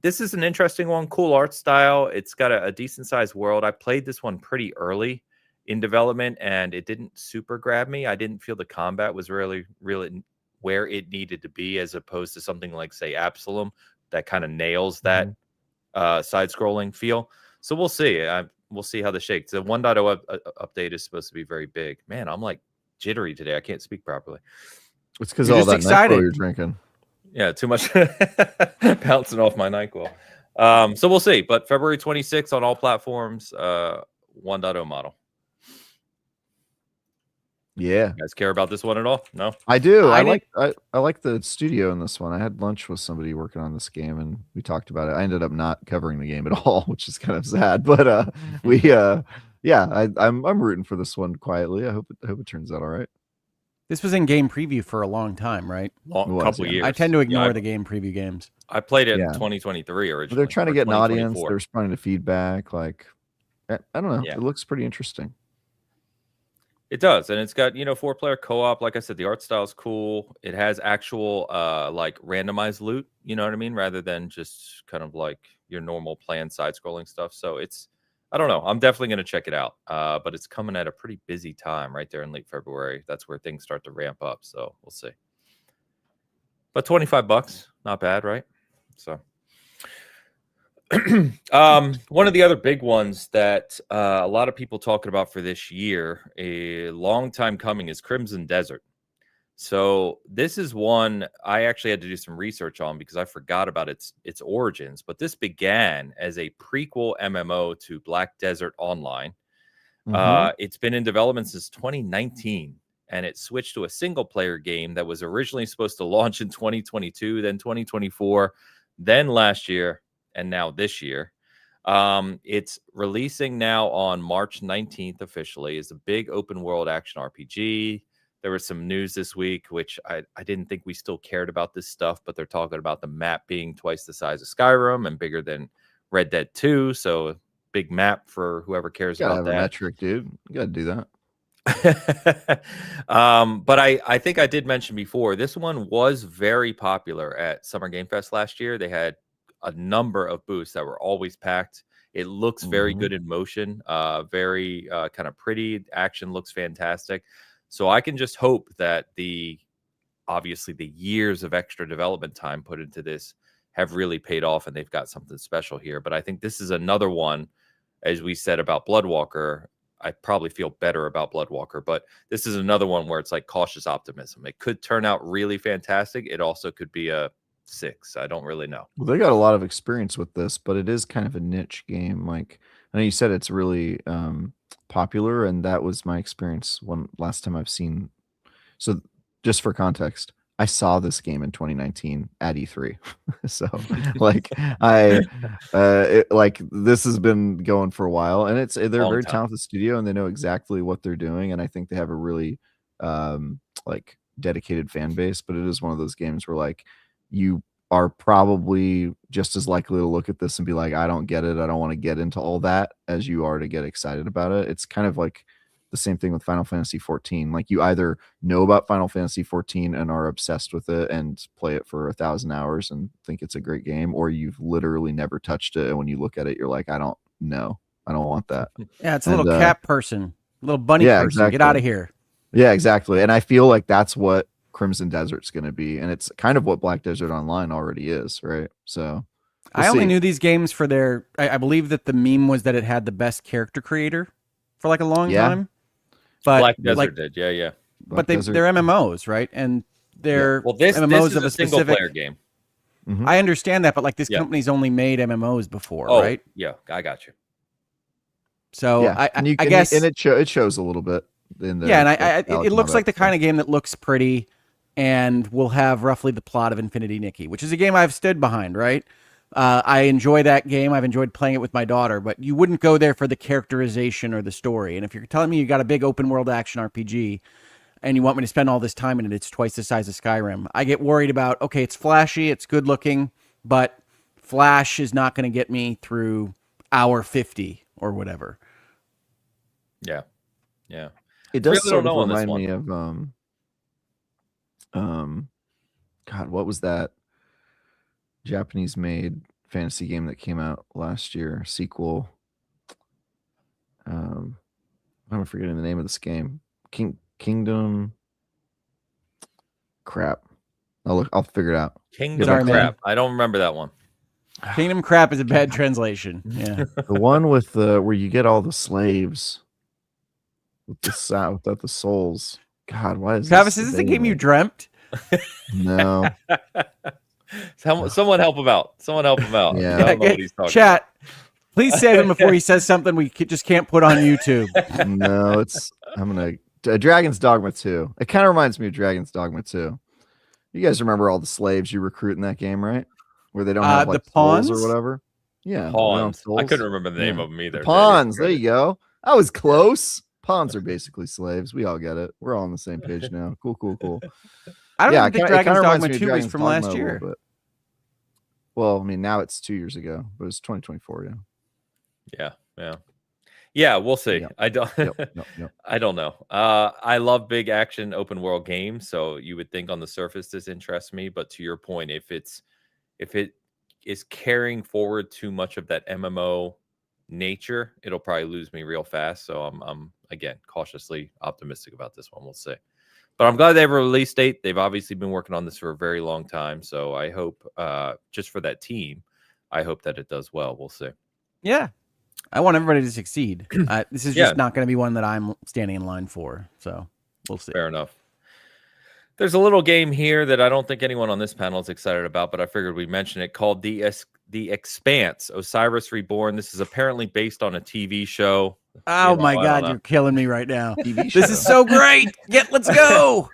this is an interesting one. Cool art style. It's got a decent sized world. I played this one pretty early in development, and it didn't super grab me. I didn't feel the combat was really where it needed to be, as opposed to something like, say, Absalom, that kind of nails that side-scrolling feel. So we'll see. We'll see how this shakes. The 1.0 update is supposed to be very big. Man, I'm like jittery today. I can't speak properly. It's because all that NyQuil you're drinking. Yeah, too much bouncing off my NyQuil. So we'll see. But February 26th on all platforms, 1.0 model. Yeah. You guys care about this one at all? No? I do. I like the studio in this one. I had lunch with somebody working on this game, and we talked about it. I ended up not covering the game at all, which is kind of sad. But I'm rooting for this one quietly. I hope it turns out all right. This was in game preview for a long time, right? Couple years. I tend to ignore the game preview games. I played it in 2023 originally. But they're trying to get an audience. They're responding to feedback. Like, I don't know. Yeah. It looks pretty interesting. It does, and it's got 4-player co-op. Like I said, the art style is cool. It has actual like randomized loot. You know what I mean, rather than just kind of like your normal planned side-scrolling stuff. So I don't know. I'm definitely going to check it out. But it's coming at a pretty busy time right there in late February. That's where things start to ramp up. So we'll see. But $25, not bad, right? So. One of the other big ones that a lot of people talking about for this year, a long time coming, is Crimson Desert. So this is one I actually had to do some research on because I forgot about its origins. But this began as a prequel MMO to Black Desert Online. It's been in development since 2019, and it switched to a single player game that was originally supposed to launch in 2022, then 2024, then last year, and now this year. It's releasing now on March 19th officially. It's a big open world action RPG. There was some news this week, which I didn't think we still cared about this stuff, but they're talking about the map being twice the size of Skyrim and bigger than Red Dead 2. So big map for whoever cares about that. A metric, dude. You gotta do that. But I think I did mention before, this one was very popular at Summer Game Fest last year. They had a number of booths that were always packed. It looks very good in motion, very kind of pretty. Action looks fantastic. So I can just hope that obviously the years of extra development time put into this have really paid off, and they've got something special here. But I think this is another one, as we said about Bloodwalker. I probably feel better about Bloodwalker, but this is another one where it's like cautious optimism. It could turn out really fantastic. It also could be a 6. I don't really know. Well, they got a lot of experience with this, but it is kind of a niche game. Like, I know you said it's really popular, and that was my experience last time I've seen. So just for context, I saw this game in 2019 at E3. So like this has been going for a while, and they're a very talented studio, and they know exactly what they're doing. And I think they have a really like dedicated fan base, but it is one of those games where like you are probably just as likely to look at this and be like, I don't get it. I don't want to get into all that, as you are to get excited about it. It's kind of like the same thing with Final Fantasy 14. Like, you either know about Final Fantasy 14 and are obsessed with it and play it for 1,000 hours and think it's a great game, or you've literally never touched it. And when you look at it, you're like, I don't know. I don't want that. Yeah, it's a little cat person, a little bunny person. Exactly. Get out of here. Yeah, exactly. And I feel like that's what Crimson Desert's going to be, and it's kind of what Black Desert Online already is, right? So I only knew these games for their I believe that the meme was that it had the best character creator for like a long time. But Black Desert did, yeah. But they're MMOs, right? And they're this MMOs is of a single specific player game. I understand that, but like this company's only made MMOs before, right? Yeah, I got you. So I guess it shows a little bit in the it looks like the kind of game that looks pretty and will have roughly the plot of Infinity Nikki, which is a game I've stood behind, right? I enjoy that game. I've enjoyed playing it with my daughter, but you wouldn't go there for the characterization or the story. And if you're telling me you got a big open world action RPG and you want me to spend all this time in it, it's twice the size of Skyrim, I get worried about, okay, it's flashy, it's good looking, but Flash is not going to get me through hour 50 or whatever. Yeah. It does Really don't sort of know on this remind one. me of God, what was that Japanese made fantasy game that came out last year? Sequel. I'm forgetting the name of this game. Kingdom. Crap. I'll figure it out. Kingdom Sorry, man. Crap. I don't remember that one. Kingdom Crap is a bad translation. Yeah. The one with the where you get all the slaves with without the souls. God, why is Travis, this is this a game you dreamt? No. Someone help him out. Someone help him out. Yeah. I don't know what he's talking Chat, please save him before he says something we just can't put on YouTube. No, Dragon's Dogma 2. It kind of reminds me of Dragon's Dogma 2. You guys remember all the slaves you recruit in that game, right? Where they don't have like the souls pawns or whatever. Yeah, Pawns. they don't I have couldn't souls. remember the name Yeah. of them either. The pawns. There you go. I was close. Pawns are basically slaves. We all get it. We're all on the same page now. Cool. I don't Yeah, even think it Dragon's kinda reminds Dogma me of 2 was Dragon's from Dogma last a little year. bit. Well, I mean, now it's 2 years ago, but it's 2024. Yeah, we'll see. Yep. I don't. Yep. I don't know. I love big action open world games, so you would think on the surface this interests me. But to your point, if it is carrying forward too much of that MMO nature, it'll probably lose me real fast. So I'm again cautiously optimistic about this one. We'll see. But I'm glad they have a release date. They've obviously been working on this for a very long time. So I hope, just for that team, I hope that it does well. We'll see. Yeah. I want everybody to succeed. This is just not going to be one that I'm standing in line for. So we'll see. Fair enough. There's a little game here that I don't think anyone on this panel is excited about, but I figured we'd mention it, called The Expanse, Osiris Reborn. This is apparently based on a TV show. Oh my God, you're killing me right now. TV This show. is so great. Let's go.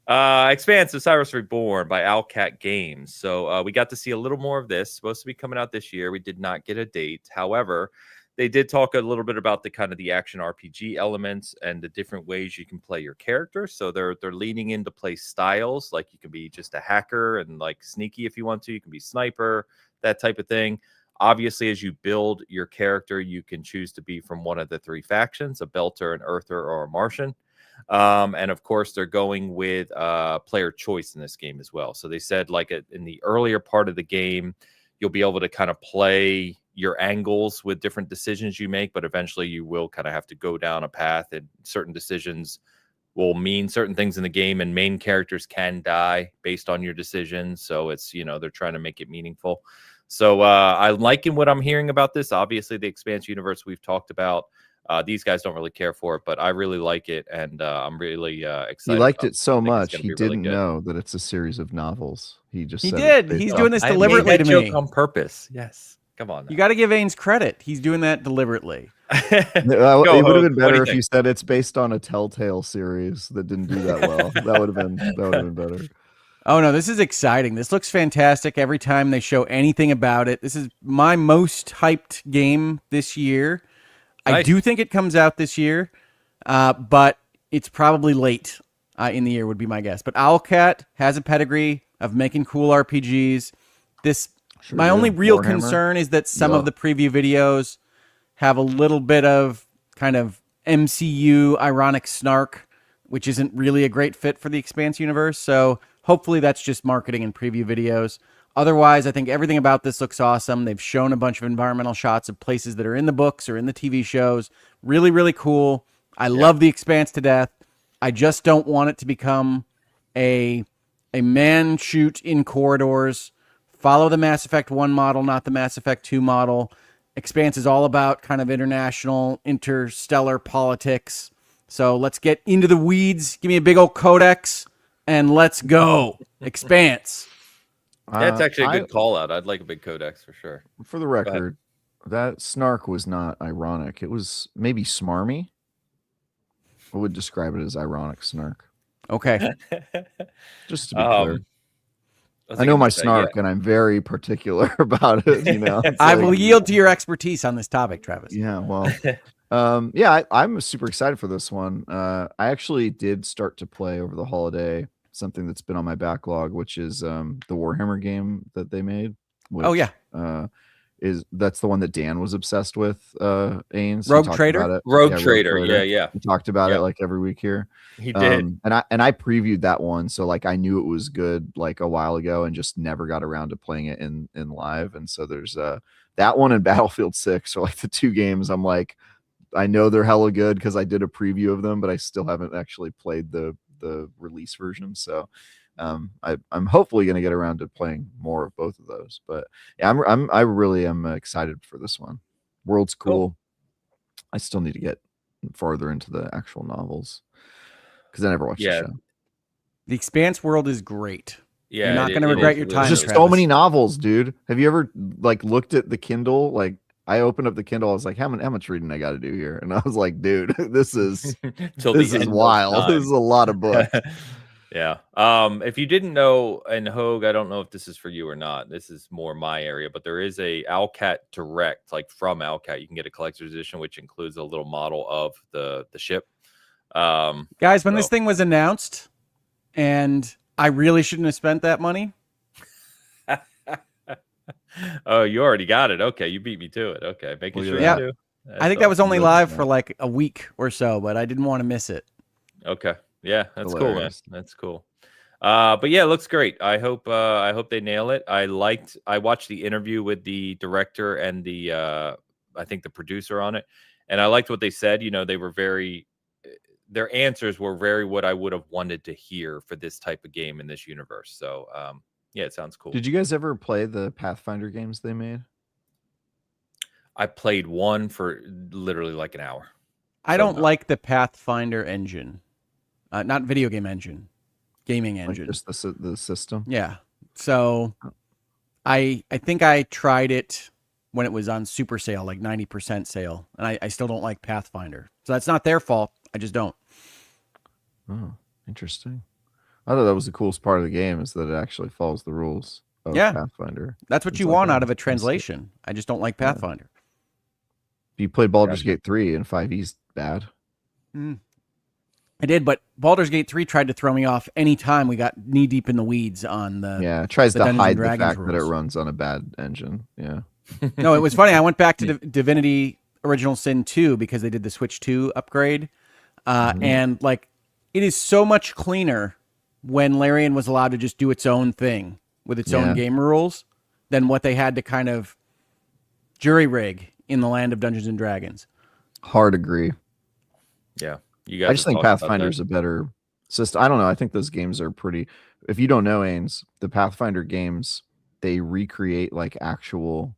Expanse, Osiris Reborn by Owlcat Games. So we got to see a little more of this. Supposed to be coming out this year. We did not get a date. However, they did talk a little bit about the action RPG elements and the different ways you can play your character. So they're leaning into play styles. Like you can be just a hacker and like sneaky if you want to. You can be sniper, that type of thing. Obviously, as you build your character, you can choose to be from one of the three factions: a Belter, an Earther, or a Martian. And of course, they're going with player choice in this game as well. So they said, in the earlier part of the game, you'll be able to kind of play your angles with different decisions you make, but eventually you will kind of have to go down a path, and certain decisions will mean certain things in the game, and main characters can die based on your decisions. So it's, they're trying to make it meaningful. So I'm liking what I'm hearing about this. Obviously, the Expanse universe we've talked about. These guys don't really care for it, but I really like it, and I'm really excited. He liked it so I think it's much, gonna he be really didn't good. know that it's a series of novels. He just He said did. it's based He's on- doing this I made deliberately that to joke me. on purpose. Yes. Come on. You got to give Ains credit. He's doing that deliberately. It Go, would have Hope. been What do better you if you think? said it's based on a Telltale series that didn't do that well. that would have been better. Oh, no, this is exciting. This looks fantastic every time they show anything about it. This is my most hyped game this year. Nice. I do think it comes out this year, but it's probably late in the year would be my guess. But Owlcat has a pedigree of making cool RPGs. My only real Warhammer. concern is that some Yeah. of the preview videos have a little bit of kind of MCU ironic snark, which isn't really a great fit for the Expanse universe. So hopefully that's just marketing and preview videos. Otherwise, I think everything about this looks awesome. They've shown a bunch of environmental shots of places that are in the books or in the TV shows. Really, really cool. I love the Expanse to death. I just don't want it to become a man shoot in corridors. Follow the Mass Effect 1 model, not the Mass Effect 2 model. Expanse is all about kind of international, interstellar politics. So let's get into the weeds. Give me a big old codex, and let's go. Expanse. That's actually a good call out. I'd like a big codex for sure. For the record, that snark was not ironic. It was maybe smarmy. I would describe it as ironic snark. Okay. Just to be clear. was I know gonna my say, snark, and I'm very particular about it. It's I like- will yield to your expertise on this topic, Travis. Yeah, well, I'm super excited for this one. I actually did start to play over the holiday something that's been on my backlog, which is the Warhammer game that they made. which, Oh, yeah. That's the one that Dan was obsessed with, Ains. Rogue He talked Trader? about it. Rogue Yeah, Trader. Yeah. We talked about it Yep. like every week here. He did. And I previewed that one, so like I knew it was good like a while ago and just never got around to playing it in live. And so there's that one and Battlefield 6 are like the two games I'm like, I know they're hella good because I did a preview of them, but I still haven't actually played the release version. So I'm hopefully going to get around to playing more of both of those. But yeah, I really am excited for this one. World's cool. I still need to get farther into the actual novels because I never watched the show. The Expanse world is great. Yeah, you're not going to regret your time. There's just so many novels, dude. Have you ever like looked at the Kindle? Like I opened up the Kindle, I was like, how much reading I got to do here? And I was like, dude, this is wild. This is a lot of books. Yeah. If you didn't know, and Hogue, I don't know if this is for you or not. This is more my area, but there is a Owlcat Direct, like from Owlcat. You can get a collector's edition, which includes a little model of the ship. Guys, when this thing was announced, and I really shouldn't have spent that money. Oh, you already got it. Okay, you beat me to it. Okay, making sure you do. I think that was only live for like a week or so, but I didn't want to miss it. Okay. Yeah, that's cool, man. That's cool. But yeah, it looks great. I hope they nail it. I watched the interview with the director and the I think the producer on it, and I liked what they said. You know, they were their answers were very what I would have wanted to hear for this type of game in this universe. So yeah, it sounds cool. Did you guys ever play the Pathfinder games they made? I played one for literally like an hour. I don't like the Pathfinder engine. Not video game engine, gaming engine. Like just the system. Yeah. So I think I tried it when it was on super sale, like 90% sale, and I still don't like Pathfinder. So that's not their fault. I just don't. Oh, interesting. I thought that was the coolest part of the game is that it actually follows the rules of Pathfinder. That's what you want out of a translation. I just don't like Pathfinder. You played Baldur's Gate 3 and 5e's bad. I did, but Baldur's Gate 3 tried to throw me off any time we got knee deep in the weeds on the it tries to hide the fact rules. that it runs on a bad engine. Yeah. No, it was funny. I went back to Divinity Original Sin 2 because they did the Switch 2 upgrade. And like it is so much cleaner when Larian was allowed to just do its own thing with its own game rules than what they had to kind of jury rig in the land of Dungeons and Dragons. Hard agree. Yeah. I just think Pathfinder's a better system. I don't know. I think those games are pretty. If you don't know, Ains, the Pathfinder games, they recreate like actual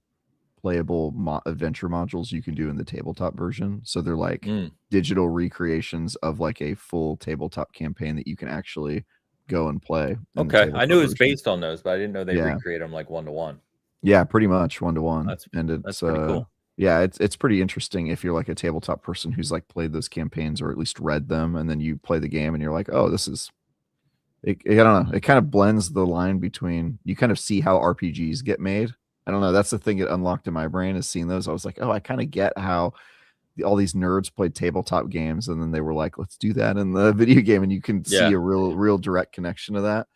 playable adventure modules you can do in the tabletop version. So they're like digital recreations of like a full tabletop campaign that you can actually go and play. Okay. I knew it was based on those, but I didn't know they recreate them like 1-to-1. Yeah, pretty much 1-to-1. That's pretty cool. Yeah, it's pretty interesting if you're like a tabletop person who's like played those campaigns or at least read them, and then you play the game and you're like, oh, this is. I don't know. It kind of blends the line between you kind of see how RPGs get made. I don't know. That's the thing it unlocked in my brain is seeing those. I was like, oh, I kind of get how all these nerds played tabletop games, and then they were like, let's do that in the video game, and you can see a real direct connection to that.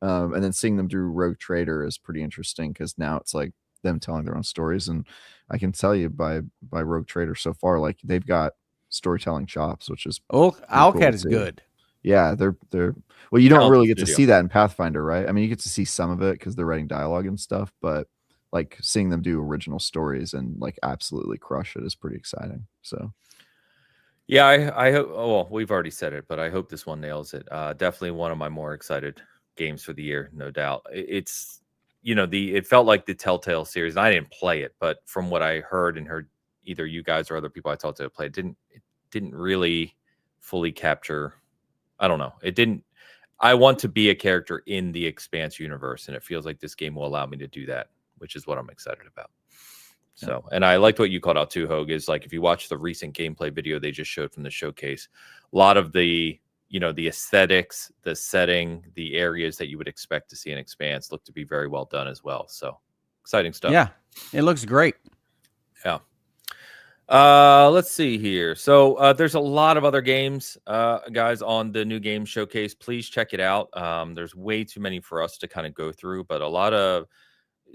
And then seeing them do Rogue Trader is pretty interesting because now it's like them telling their own stories, and I can tell you by Rogue Trader so far, like they've got storytelling chops, which is Owlcat is good. Yeah, they're well, you don't really get to see that in Pathfinder, right? I mean, you get to see some of it because they're writing dialogue and stuff, but like seeing them do original stories and like absolutely crush it is pretty exciting. So yeah, I hope. Oh, well, we've already said it, but I hope this one nails it. Definitely one of my more excited games for the year, no doubt. It's it felt like the Telltale series. And I didn't play it, but from what I heard either you guys or other people I talked to play, it didn't really fully capture. I don't know. It didn't. I want to be a character in the Expanse universe, and it feels like this game will allow me to do that, which is what I'm excited about. So, and I liked what you called out too, Hogue, is like if you watch the recent gameplay video they just showed from the showcase, a lot of the the aesthetics, the setting, the areas that you would expect to see in Expanse look to be very well done as well. So exciting stuff. Yeah, it looks great. Yeah. Let's see here. So there's a lot of other games, guys, on the new game showcase. Please check it out. There's way too many for us to kind of go through, but a lot of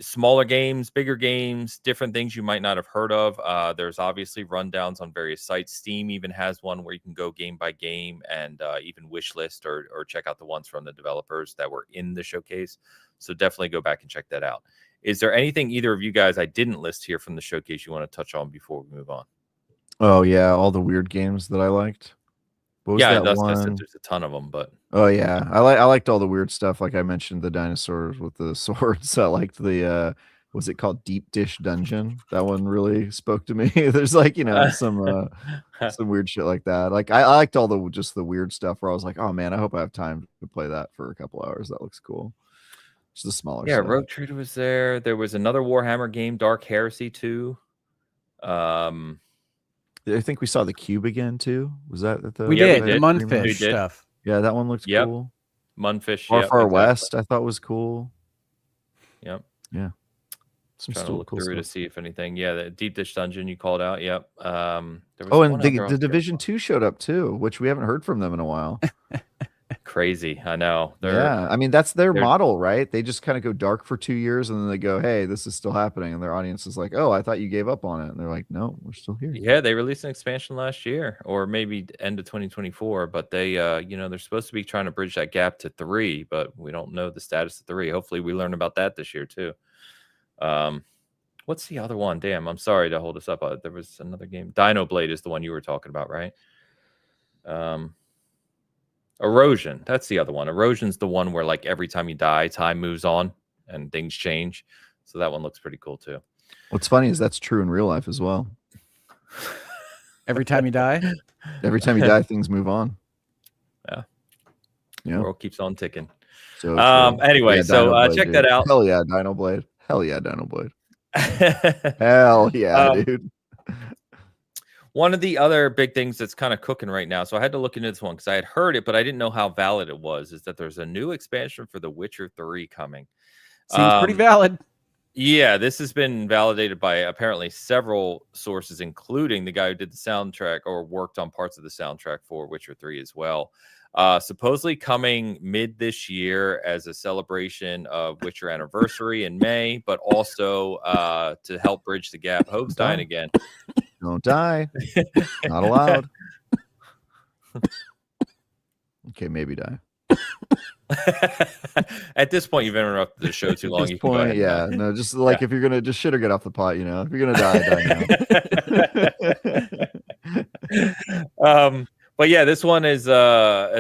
smaller games, bigger games, different things you might not have heard of. There's obviously rundowns on various sites. Steam even has one where you can go game by game and even wish list or check out the ones from the developers that were in the showcase. So definitely go back and check that out. Is there anything either of you guys I didn't list here from the showcase you want to touch on before we move on? Oh yeah, all the weird games that I liked. What was Yeah, that that's I said one? there's a ton of them, but Oh yeah, I liked all the weird stuff. Like I mentioned, the dinosaurs with the swords. I liked the was it called Deep Dish Dungeon? That one really spoke to me. There's like some weird shit like that. Like I liked all the just the weird stuff where I was like, oh man, I hope I have time to play that for a couple hours. That looks cool. Just the smaller yeah, stuff. Rogue Trader was there. There was another Warhammer game, Dark Heresy 2. I think we saw the cube again too. Was that at the? We Yeah, we did the did. Munfish We did. stuff. Yeah, that one looked Yep. cool. Munfish. Far Yep, Far exactly. West, I thought was cool. Yep. Yeah. Some Trying to still look cool through to stuff. see if anything. Yeah, the Deep Dish Dungeon you called out. Yep. There was Oh, and one other I the was Division curious 2 showed up too, which we haven't heard from them in a while. about. Crazy. I know. Yeah, I mean that's their they're- model, right? They just kind of go dark for 2 years and then they go, "Hey, this is still happening," and their audience is like, "Oh, I thought you gave up on it," and they're like, "No, we're still here." Yeah, they released an expansion last year, or maybe end of 2024. But they, they're supposed to be trying to bridge that gap to 3, but we don't know the status of 3. Hopefully, we learn about that this year too. What's the other one? Damn, I'm sorry to hold us up. There was another game. Dino Blade is the one you were talking about, right? Erosion. That's the other one. Erosion's the one where like every time you die, time moves on and things change. So that one looks pretty cool too. What's funny is that's true in real life as well. Every time you die. Every time you die, things move on. Yeah. Yeah. World keeps on ticking. So anyway, yeah, so Dino Blade, check dude. that out. Hell yeah, Dino Blade. Hell yeah, Dino Blade. Hell yeah, dude. One of the other big things that's kind of cooking right now, so I had to look into this one because I had heard it, but I didn't know how valid it was, is that there's a new expansion for The Witcher 3 coming. Seems pretty valid. Yeah, this has been validated by apparently several sources, including the guy who did the soundtrack or worked on parts of the soundtrack for Witcher 3 as well. Supposedly coming mid this year as a celebration of Witcher anniversary in May, but also to help bridge the gap. Hope's dying again. Don't die. Not allowed. Okay, maybe die. At this point, you've interrupted the show too long. At this You can go point, ahead yeah. and, No, just like if you're gonna just shit or get off the pot, if you're gonna die now. But yeah, this one is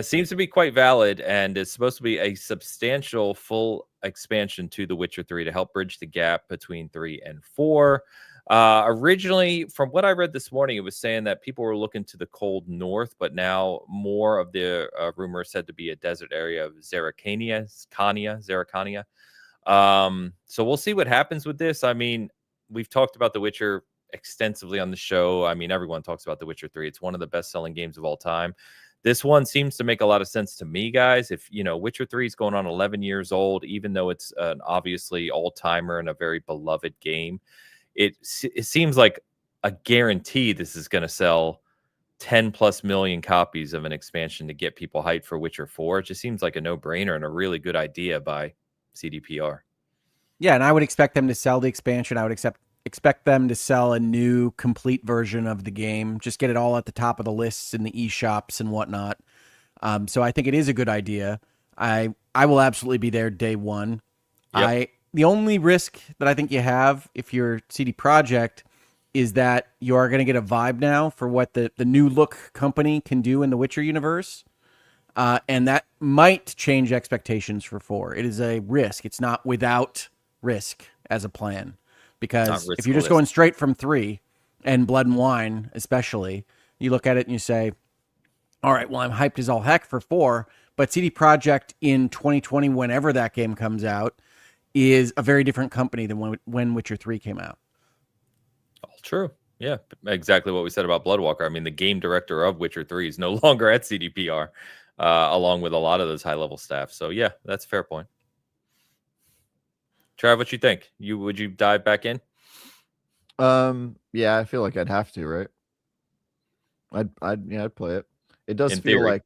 seems to be quite valid, and it's supposed to be a substantial full expansion to The Witcher 3 to help bridge the gap between 3 and 4. Originally, from what I read this morning, it was saying that people were looking to the cold north, but now more of the rumor said to be a desert area of Zeracania. So we'll see what happens with this. I mean, we've talked about The Witcher extensively on the show. I mean, everyone talks about The Witcher 3. It's one of the best-selling games of all time. This one seems to make a lot of sense to me, guys. If, Witcher 3 is going on 11 years old, even though it's an obviously all-timer and a very beloved game, it seems like a guarantee this is going to sell 10 plus million copies of an expansion to get people hyped for Witcher 4. It just seems like a no-brainer and a really good idea by CDPR. Yeah, and I would expect them to sell the expansion. I would expect them to sell a new complete version of the game. Just get it all at the top of the lists in the eShops and whatnot. So I think it is a good idea. I will absolutely be there day one. Yep. The only risk that I think you have if you're CD Projekt is that you are going to get a vibe now for what the new look company can do in the Witcher universe. And that might change expectations for 4. It is a risk. It's not without risk as a plan. Because if you're just going straight from 3 and Blood and Wine, especially, you look at it and you say, all right, well, I'm hyped as all heck for 4, but CD Projekt in 2020, whenever that game comes out, is a very different company than when Witcher 3 came out. All true. Yeah, exactly what we said about Bloodwalker. I mean, the game director of Witcher 3 is no longer at CDPR, along with a lot of those high-level staff. So, yeah, that's a fair point. Trav, what you think? Would you dive back in? Yeah, I feel like I'd have to, right? I'd play it. It does In feel theory. like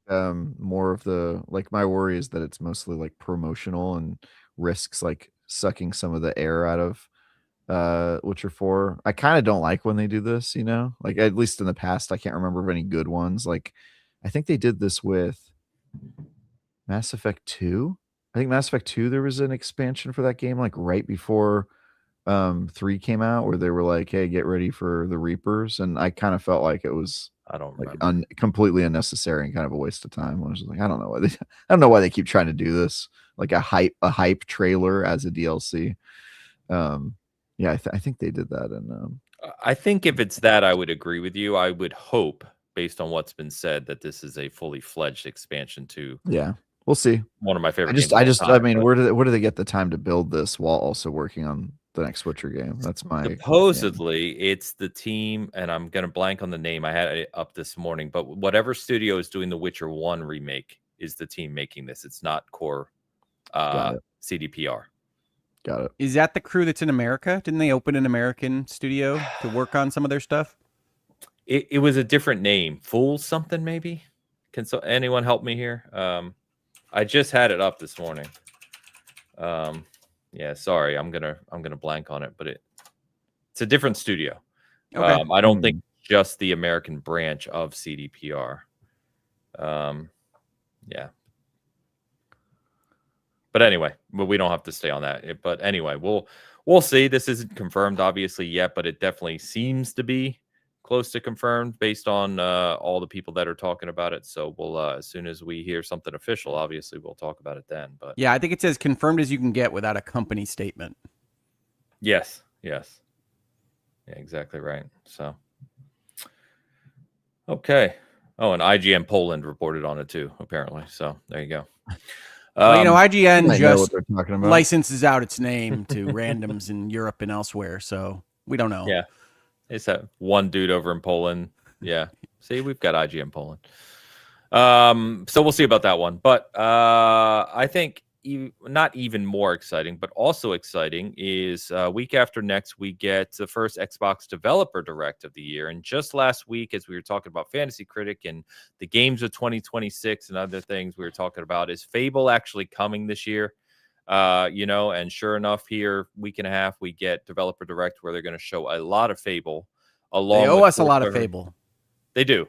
more of the my worry is that it's mostly like promotional and risks like sucking some of the air out of Witcher 4. I kind of don't like when they do this, like at least in the past, I can't remember of any good ones. Like I think they did this with Mass Effect 2. I think Mass Effect 2, there was an expansion for that game like right before 3 came out, where they were like, hey, get ready for the Reapers, and I kind of felt like it was I don't like remember. completely unnecessary and kind of a waste of time. I was just like, I don't know why they keep trying to do this, like a hype trailer as a DLC. Yeah, I think they did that. And I think if it's that, I would agree with you. I would hope, based on what's been said, that this is a fully fledged expansion to yeah, we'll see. one of my favorite I games of all just, time. I mean, But where do they get the time to build this while also working on the next Witcher game? That's my supposedly it's the team, and I'm gonna blank on the name. I had it up this morning, but whatever studio is doing the Witcher 1 remake is the team making this. It's not core Got it. CDPR. Got it. Is that the crew that's in America? Didn't they open an American studio to work on some of their stuff? It was a different name, Fool something maybe. Can anyone help me here? I just had it up this morning. Yeah, sorry, I'm gonna blank on it, but it's a different studio. Okay. I don't think just the American branch of CDPR. Yeah. But anyway, we don't have to stay on that. But anyway, we'll see. This isn't confirmed, obviously, yet, but it definitely seems to be close to confirmed based on all the people that are talking about it. So we'll as soon as we hear something official, obviously we'll talk about it then. But yeah, I think it's as confirmed as you can get without a company statement. Yes. Yeah, exactly right. So okay. Oh, and IGN Poland reported on it too, apparently. So there you go. Well, IGN just licenses out its name to randoms in Europe and elsewhere, so we don't know. Yeah. It's that one dude over in Poland. Yeah. See, we've got IGN Poland. So we'll see about that one. But I think not even more exciting, but also exciting is week after next, we get the first Xbox Developer Direct of the year. And just last week, as we were talking about Fantasy Critic and the games of 2026 and other things we were talking about, is Fable actually coming this year? And sure enough, here, week and a half, we get Developer Direct where they're going to show a lot of Fable. They owe us a lot of Fable. They do.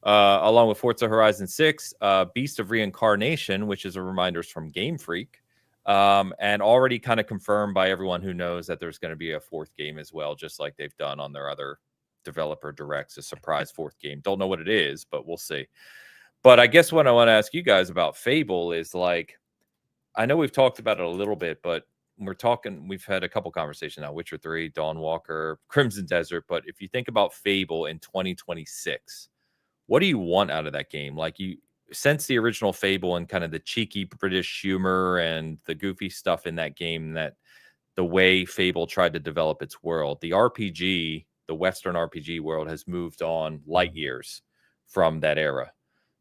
Along with Forza Horizon 6, Beast of Reincarnation, which is a reminder from Game Freak, and already kind of confirmed by everyone who knows that there's going to be a fourth game as well, just like they've done on their other Developer Directs, a surprise fourth game. Don't know what it is, but we'll see. But I guess what I want to ask you guys about Fable is, like, I know we've talked about it a little bit, but we've had a couple conversations now, Witcher 3, Dawnwalker, Crimson Desert, but if you think about Fable in 2026, what do you want out of that game? Like, you sense the original Fable and kind of the cheeky British humor and the goofy stuff in that game, that the way Fable tried to develop its world. The RPG, the Western RPG world, has moved on light years from that era.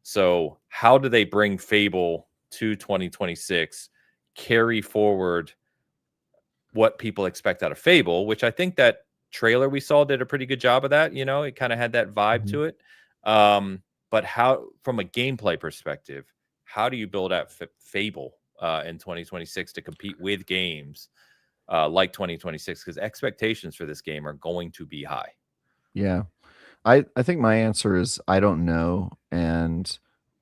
So how do they bring Fable to 2026, carry forward what people expect out of Fable, which I think that trailer we saw did a pretty good job of that. It kind of had that vibe to it. But how, from a gameplay perspective, how do you build out Fable in 2026 to compete with games like 2026? Because expectations for this game are going to be high. Yeah. I think my answer is I don't know. And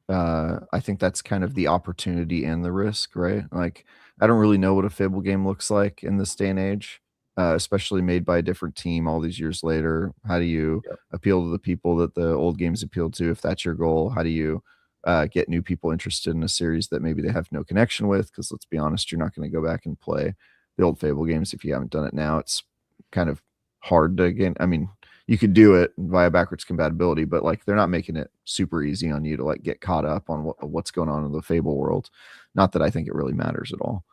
I think that's kind of the opportunity and the risk, right? Like, I don't really know what a Fable game looks like in this day and age, especially made by a different team all these years later. How do you appeal to the people that the old games appealed to, if that's your goal? How do you get new people interested in a series that maybe they have no connection with? Because let's be honest, you're not going to go back and play the old Fable games if you haven't done it now. It's kind of hard to gain. I mean, you could do it via backwards compatibility, but like, they're not making it super easy on you to like get caught up on what's going on in the Fable world. Not that I think it really matters at all.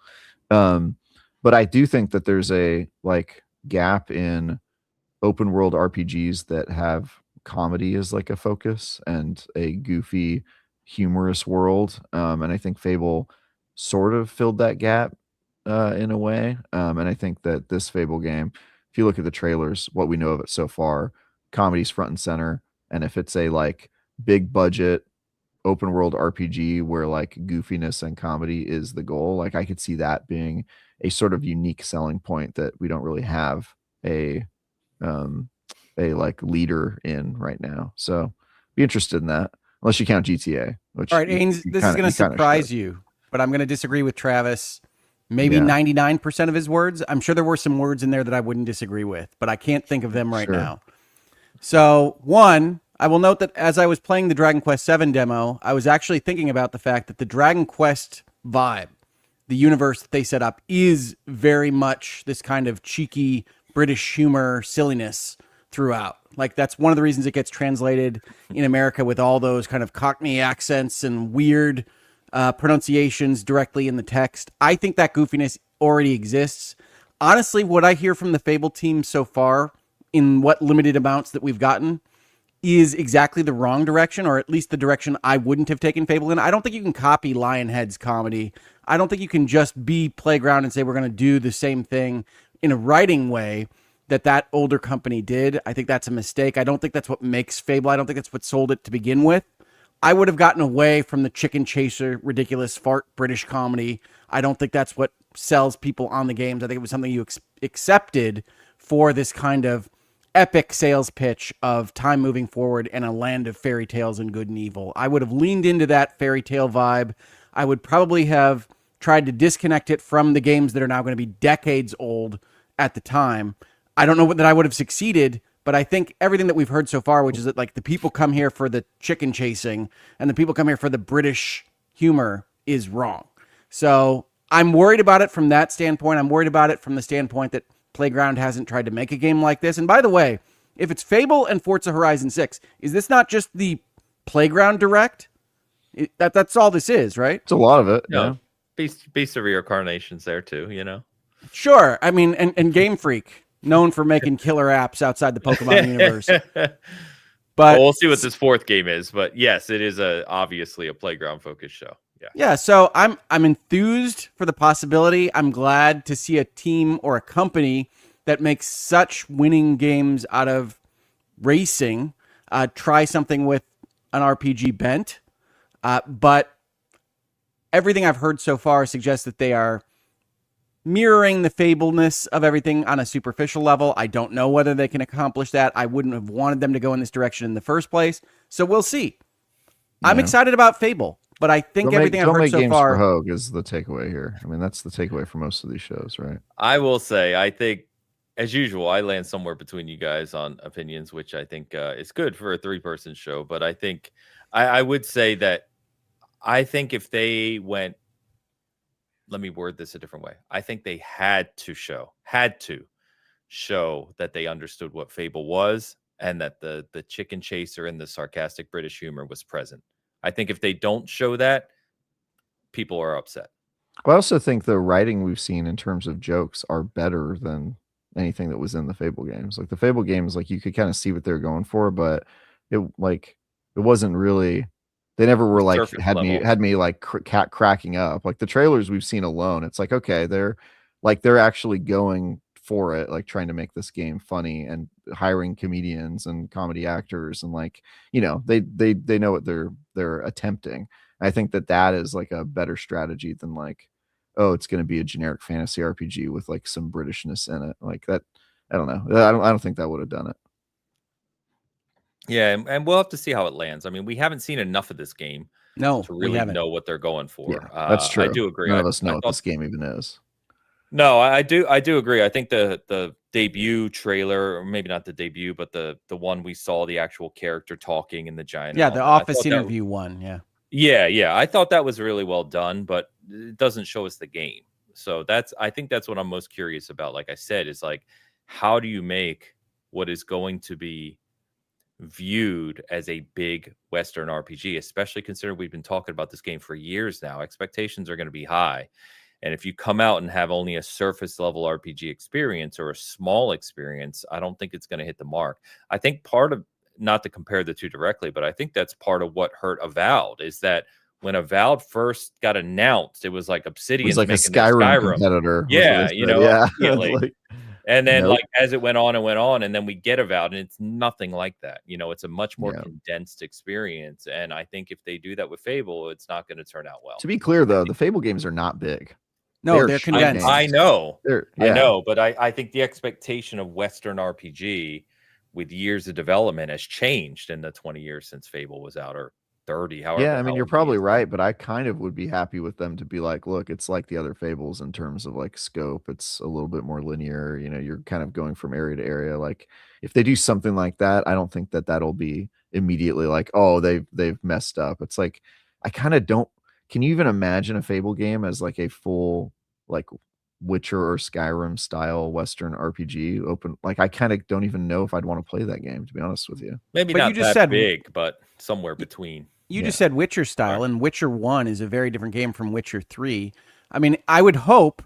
But I do think that there's a like gap in open world RPGs that have comedy as like a focus and a goofy, humorous world. And I think Fable sort of filled that gap in a way. And I think that this Fable game, if you look at the trailers, what we know of it so far, comedy's front and center. And if it's a like big budget open world RPG where like goofiness and comedy is the goal. Like I could see that being a sort of unique selling point that we don't really have um a like leader in right now. So be interested in that, unless you count GTA, which All right, Ains, this is going to surprise you, but I'm going to disagree with Travis. Maybe 99% of his words. I'm sure there were some words in there that I wouldn't disagree with, but I can't think of them right now. So, one, I will note that as I was playing the Dragon Quest VII demo, I was actually thinking about the fact that the Dragon Quest vibe, the universe that they set up, is very much this kind of cheeky British humor silliness throughout. Like, that's one of the reasons it gets translated in America with all those kind of Cockney accents and weird pronunciations directly in the text. I think that goofiness already exists. Honestly, what I hear from the Fable team so far, in what limited amounts that we've gotten, is exactly the wrong direction, or at least the direction I wouldn't have taken Fable in. I don't think you can copy Lionhead's comedy. I don't think you can just be Playground and say we're going to do the same thing in a writing way that older company did. I think that's a mistake. I don't think that's what makes Fable. I don't think that's what sold it to begin with. I would have gotten away from the chicken chaser, ridiculous fart British comedy. I don't think that's what sells people on the games. I think it was something you accepted for this kind of epic sales pitch of time moving forward and a land of fairy tales and good and evil. I would have leaned into that fairy tale vibe. I would probably have tried to disconnect it from the games that are now going to be decades old at the time. I don't know that I would have succeeded, but I think everything that we've heard so far, which is that like the people come here for the chicken chasing and the people come here for the British humor, is wrong. So I'm worried about it from that standpoint. I'm worried about it from the standpoint that Playground hasn't tried to make a game like this. And by the way, if it's Fable and Forza Horizon 6, is this not just the Playground Direct? That's all this is, right? It's a lot of it. No, Beast of Reincarnation's there too, you know? Sure. I mean, and Game Freak, known for making killer apps outside the Pokemon universe. But we'll see what this fourth game is. But yes, it is obviously a Playground-focused show. Yeah, so I'm enthused for the possibility. I'm glad to see a team or a company that makes such winning games out of racing try something with an RPG bent. But everything I've heard so far suggests that they are mirroring the Fableness of everything on a superficial level. I don't know whether they can accomplish that. I wouldn't have wanted them to go in this direction in the first place. So we'll see. Yeah. I'm excited about Fable. But I think everything I've heard so far. For Hogue is the takeaway here. I mean, that's the takeaway for most of these shows, right? I will say, I think, as usual, I land somewhere between you guys on opinions, which I think is good for a 3-person show. But I think I would say that I think if they went, let me word this a different way. I think they had to show that they understood what Fable was and that the chicken chaser and the sarcastic British humor was present. I think if they don't show that, people are upset. I also think the writing we've seen in terms of jokes are better than anything that was in the Fable games. Like the Fable games, like you could kind of see what they're going for, but it wasn't really. They never were like had me like cracking up. Like the trailers we've seen alone, it's like okay, they're actually going for it, like trying to make this game funny and hiring comedians and comedy actors, and like, you know, they know what they're attempting. I think that is like a better strategy than like, oh, it's going to be a generic fantasy RPG with like some Britishness in it. Like that, I don't know. I don't think that would have done it. Yeah, and we'll have to see how it lands. I mean, we haven't seen enough of this game to really know what they're going for. Yeah, that's true. I do agree. None of us know what this game even is. No, I do agree. I think the debut trailer, or maybe not the debut, but the one we saw the actual character talking in the giant. Yeah, the office interview one. Yeah. I thought that was really well done, but it doesn't show us the game. So I think that's what I'm most curious about. Like I said, is like, how do you make what is going to be viewed as a big Western RPG, especially considering we've been talking about this game for years now? Expectations are going to be high. And if you come out and have only a surface level RPG experience or a small experience, I don't think it's going to hit the mark. I think part of, not to compare the two directly, but I think that's part of what hurt Avowed, is that when Avowed first got announced, it was like Obsidian, like a Skyrim competitor. Yeah, you know, yeah. Like, And then, Nope. like, as it went on, and then we get Avowed, and it's nothing like that. You know, it's a much more Yeah. condensed experience. And I think if they do that with Fable, it's not going to turn out well. To be clear, though, the Fable games are not big. No, they're short condensed. I know. Yeah. I know, but I think the expectation of Western RPG with years of development has changed in the 20 years since Fable was out, or 30, however. Yeah, I mean, how you're many probably it's been. right, but I kind of would be happy with them to be like, look, it's like the other Fables in terms of like scope. It's a little bit more linear. You know, you're kind of going from area to area. Like, if they do something like that, I don't think that that'll be immediately like, oh, they've messed up. It's like, I kind of don't. Can you even imagine a Fable game as like a full like Witcher or Skyrim style Western RPG open? Like, I kind of don't even know if I'd want to play that game, to be honest with you. Maybe But not you just that said- big, but somewhere between. You Yeah. just said Witcher style, and Witcher 1 is a very different game from Witcher 3. I mean, I would hope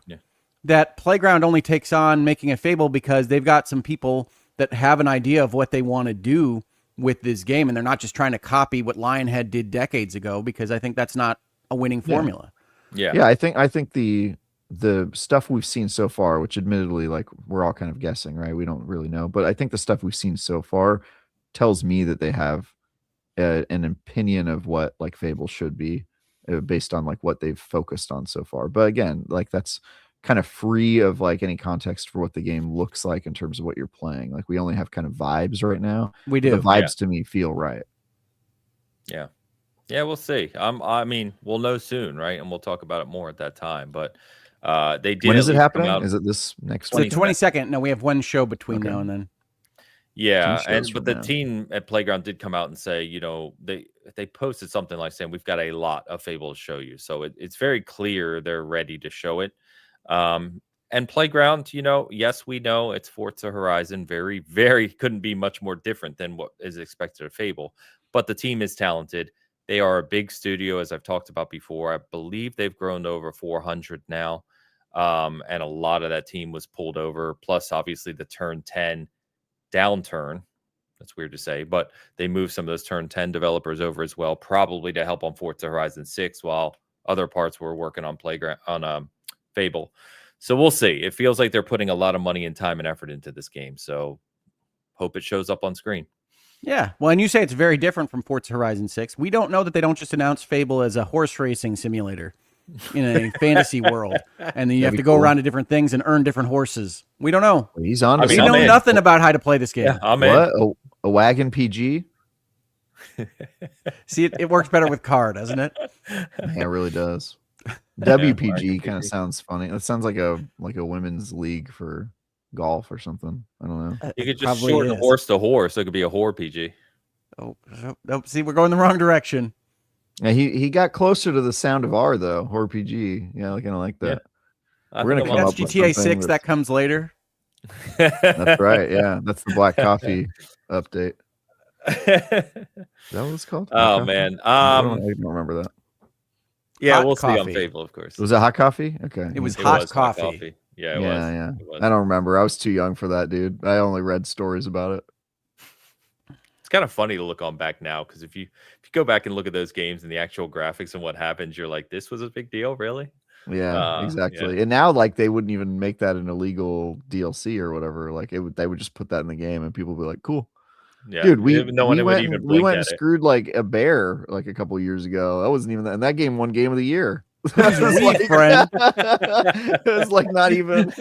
that Playground only takes on making a Fable because they've got some people that have an idea of what they want to do with this game, and they're not just trying to copy what Lionhead did decades ago, because I think that's not a winning formula. Yeah. I think the stuff we've seen so far, which admittedly, like, we're all kind of guessing, right? We don't really know, but I think the stuff we've seen so far tells me that they have an opinion of what like Fable should be based on like what they've focused on so far. But again, like, that's kind of free of like any context for what the game looks like in terms of what you're playing. Like, we only have kind of vibes right now. We do. The vibes to me feel right. Yeah. Yeah, we'll see. I mean, we'll know soon, right? And we'll talk about it more at that time. But they did. When is at it least come happening? out- Is it this next It's the week? 22nd. No, we have one show between Okay. now and then. Yeah, Two shows but from the now. team at Playground did come out and say, you know, they posted something like saying we've got a lot of Fable to show you. So it's very clear they're ready to show it. And Playground, you know, yes, we know it's Forza Horizon. Very, very couldn't be much more different than what is expected of Fable. But the team is talented. They are a big studio, as I've talked about before. I believe they've grown to over 400 now. And a lot of that team was pulled over. Plus, obviously, the Turn 10 downturn. That's weird to say, but they moved some of those Turn 10 developers over as well, probably to help on Forza Horizon 6, while other parts were working on Playground on Fable. So we'll see. It feels like they're putting a lot of money and time and effort into this game. So hope it shows up on screen. Yeah. Well, and you say it's very different from Forza Horizon 6. We don't know that they don't just announce Fable as a horse racing simulator in a fantasy world, and then you have to go around to different things and earn different horses. We don't know. He's on. We know nothing about how to play this game. Yeah, I'm What? in. A wagon PG? See, it works better with car, doesn't it? Yeah, it really does. Wagon WPG kind of PG. sounds funny. It sounds like a women's league for golf or something. I don't know. You could just Probably shorten is. horse to horse. So it could be a whore PG. Oh, nope. See, we're going the wrong direction. Yeah, he got closer to the sound of R though. Horror PG. Yeah, kind of like that. We're gonna think come I'm up That's with GTA something 6. That comes later. That's right. Yeah, that's the black coffee update. Is that what it's called? Black Oh coffee? man. I don't remember that. Yeah, Hot we'll see on coffee. Fable, of course. Was it hot coffee? Okay. It was It hot was coffee. Yeah, it yeah, was. yeah. It was. I don't remember. I was too young for that, dude. I only read stories about it. It's kind of funny to look on back now, because if you go back and look at those games and the actual graphics and what happens, you're like, this was a big deal, really? Yeah, Yeah. exactly. And now, like, they wouldn't even make that an illegal DLC or whatever. Like, they would just put that in the game, and people would be like, "Cool, Yeah, dude." We no one we would went even and, we blink went at and it. screwed like a bear like a couple years ago. That wasn't even that, and that game won Game of the Year. It was weak, friend. it was like not even.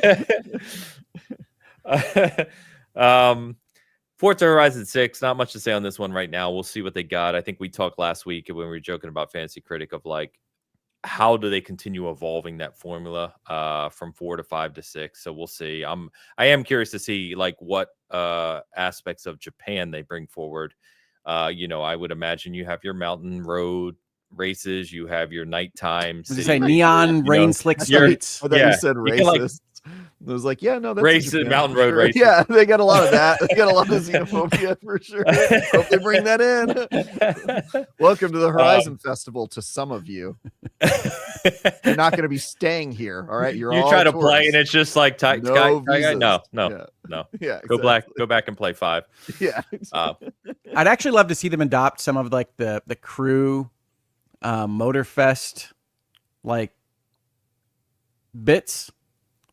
Forza Horizon 6, not much to say on this one right now. We'll see what they got. I think we talked last week when we were joking about Fantasy Critic of like, how do they continue evolving that formula from 4 to 5 to 6? So we'll see. I am curious to see like what aspects of Japan they bring forward. You know, I would imagine you have your mountain road races, you have your nighttime Was it city say races, neon you know. rain slick You're- streets? I thought Yeah, you said you can, like, racist. It was like, yeah, no, that's in Races, Japan mountain for road sure. races. Yeah, they got a lot of that. They got a lot of xenophobia for sure. Hope they bring that in. Welcome to the Horizon Festival. To some of you, you're not going to be staying here. All right, you all try to play tourists. and it's just like No visas. no, Yeah. no. Yeah, Go back and play 5. Yeah, I'd actually love to see them adopt some of like the crew Motorfest like bits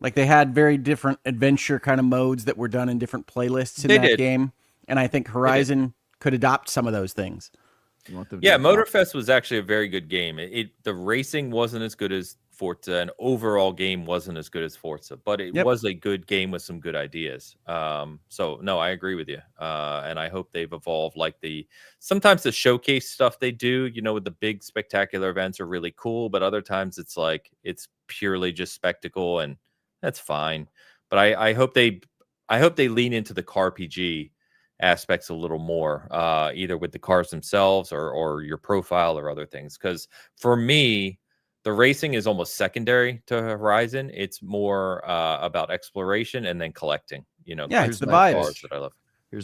Like they had very different adventure kind of modes that were done in different playlists in They that did. game, and I think Horizon could adopt some of those things. Yeah, Motorfest was actually a very good game. The racing wasn't as good as Forza, and overall game wasn't as good as Forza, but it was a good game with some good ideas. So no, I agree with you, and I hope they've evolved. Like sometimes the showcase stuff they do, with the big spectacular events are really cool, but other times it's like it's purely just spectacle, and that's fine. But I hope they lean into the car PG aspects a little more, either with the cars themselves or your profile or other things. Because for me, the racing is almost secondary to Horizon. It's more about exploration and then collecting. Yeah, it's the vibes cars that I love.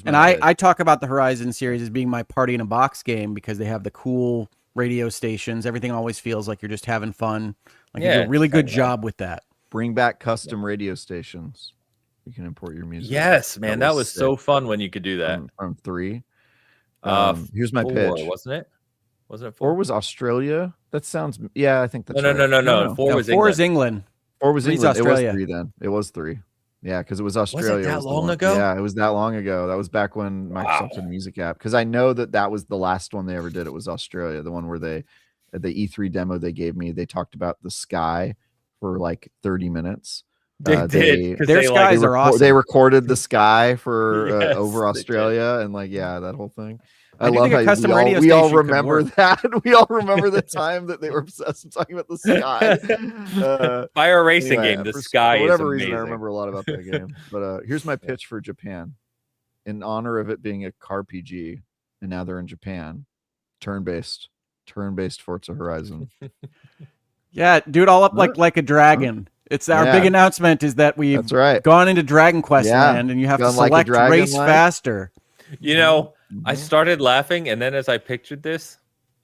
And I talk about the Horizon series as being my party in a box game because they have the cool radio stations. Everything always feels like you're just having fun. Like you do a really good job with that. Bring back custom radio stations. You can import your music. Yes, man, that was so fun when you could do that. From 3. Here's my 4, pitch. wasn't it? Wasn't it 4? 4 was Australia. That sounds. Yeah, I think that's no, right. no. 4 was England. 4 was England. Australia. It was 3 then. It was 3. Yeah, because it was Australia. Was it that long ago? Yeah, it was that long ago. That was back when Microsoft had a music app. Because I know that was the last one they ever did. It was Australia, the one where the E3 demo they gave me, they talked about the sky for like 30 minutes. They did. Their skies are awesome. They recorded the sky for over Australia, and that whole thing. I love how we all remember that. We all remember the time that they were obsessed with talking about the sky. Fire racing game, the sky. For whatever is reason, I remember a lot about that game. But here's my pitch for Japan. In honor of it being a car PG, and now they're in Japan, turn-based Forza Horizon. Yeah, do it all up like a dragon. It's our big announcement is that we've gone into Dragon Quest land, and you have to select race faster. I started laughing, and then as I pictured this,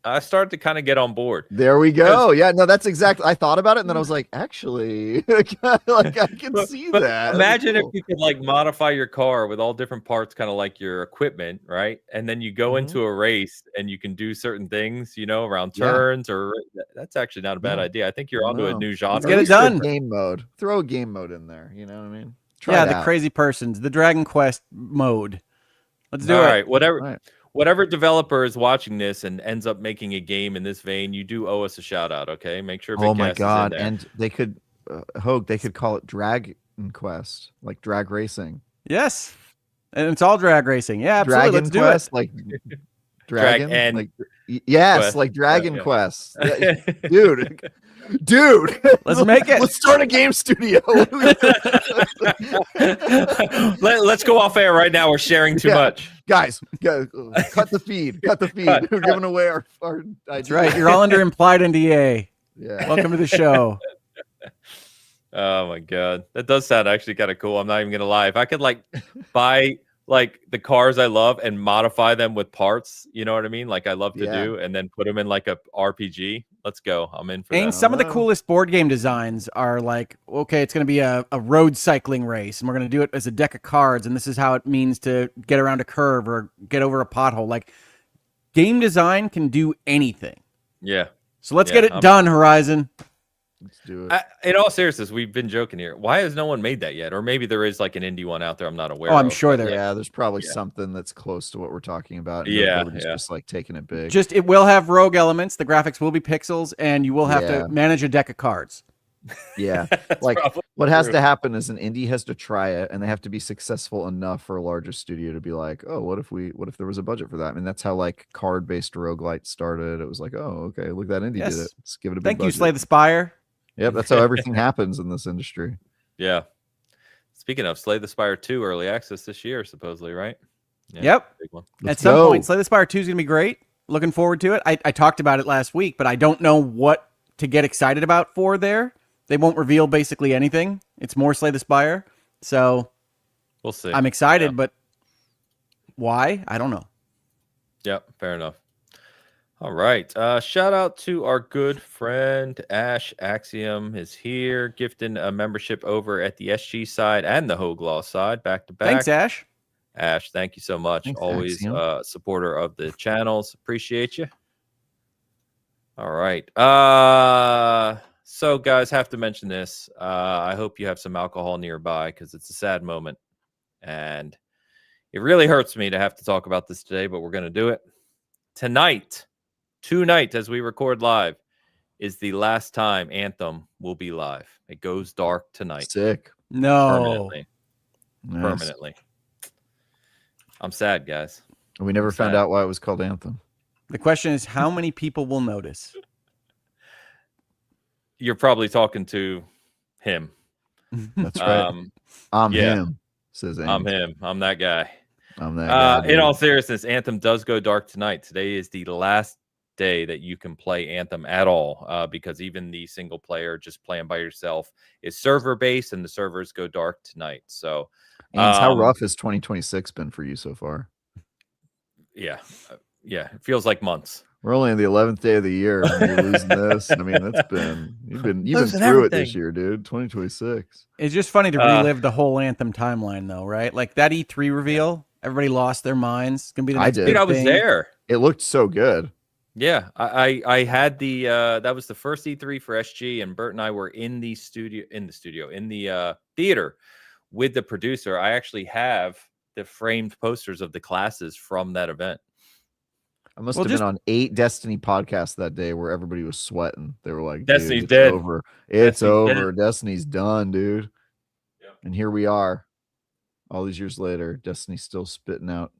I started to kind of get on board. There we go. Yeah, no, that's exactly. I thought about it, and then I was like, actually, I can see that. Imagine if you could modify your car with all different parts, kind of like your equipment, right? And then you go into a race, and you can do certain things, around turns. Or that's actually not a bad idea. I think you're onto a new genre. Let's get it done. Game mode. Throw a game mode in there. You know what I mean? Try the crazy persons, the Dragon Quest mode. Let's do it. All right, whatever developer is watching this and ends up making a game in this vein, you do owe us a shout out, okay? Make sure. Oh my god! And they could, Hogue, they could call it Dragon Quest, like drag racing. Yes, and it's all drag racing. Yeah, absolutely. Dragon Let's Quest, do it. like Dragon, and yes, Quest. Like Dragon Quest, dude. Let's make it. Let's start a game studio. Let's go off air right now. We're sharing too much. Guys, cut the feed. We're giving away our That's right. You're all under implied NDA. Yeah. Welcome to the show. Oh my god, that does sound actually kind of cool. I'm not even gonna lie. If I could buy the cars I love and modify them with parts, you know what I mean? Like I love to do, and then put them in like a RPG. Let's go. I'm in for that. And some of the coolest board game designs are like, okay, it's going to be a road cycling race, and we're going to do it as a deck of cards, and this is how it means to get around a curve or get over a pothole. Like, game design can do anything. Yeah. So let's get it done, Horizon. Let's do it. In all seriousness, we've been joking here. Why has no one made that yet? Or maybe there is like an indie one out there I'm not aware of. I'm sure there is. Yeah, there's probably something that's close to what we're talking about. Just like taking it big. Just it will have rogue elements. The graphics will be pixels, and you will have to manage a deck of cards. Yeah, like what has to happen is an indie has to try it, and they have to be successful enough for a larger studio to be like, oh, what if there was a budget for that? I mean, that's how like card-based roguelite started. It was like, oh, okay, look, that indie did it. Let's give it a big Thank budget. You, Slay the Spire. Yep, that's how everything happens in this industry. Yeah. Speaking of, Slay the Spire 2 early access this year, supposedly, right? Yeah, yep. Big one. At some point, Slay the Spire 2 is going to be great. Looking forward to it. I talked about it last week, but I don't know what to get excited about for there. They won't reveal basically anything. It's more Slay the Spire. So we'll see. I'm excited, but why? I don't know. Yep, fair enough. All right. Shout out to our good friend Ash Axiom is here, gifting a membership over at the SG side and the Hogue Law side, back to back. Thanks, Ash. Ash, thank you so much. Thanks, always supporter of the channels. Appreciate you. All right. So, guys, have to mention this. I hope you have some alcohol nearby because it's a sad moment. And it really hurts me to have to talk about this today, but we're going to do it. Tonight, as we record live, is the last time Anthem will be live. It goes dark tonight. Sick. No. Permanently. I'm sad, guys. We never found out why it was called Anthem. The question is, how many people will notice? You're probably talking to him. That's right. I'm him, says Amy. I'm him. I'm that guy. I'm that guy. In all seriousness, Anthem does go dark tonight. Today is the last day that you can play Anthem at all, because even the single player, just playing by yourself, is server based, and the servers go dark tonight. So, how rough has 2026 been for you so far? Yeah, it feels like months. We're only in the 11th day of the year, and you're losing this. I mean, you've been through it this year, dude. 2026. It's just funny to relive the whole Anthem timeline, though, right? Like that E3 reveal, everybody lost their minds. It's gonna be the next big I was thing. there. It looked so good. Yeah, I had the that was the first E3 for SG, and Bert and I were in the theater with the producer. I actually have the framed posters of the classes from that event. I must have been on 8 Destiny podcasts that day where everybody was sweating. They were like, Destiny's it's dead. over. It's over. Dead. Destiny's done, dude. Yep. And here we are. All these years later, Destiny's still spitting out.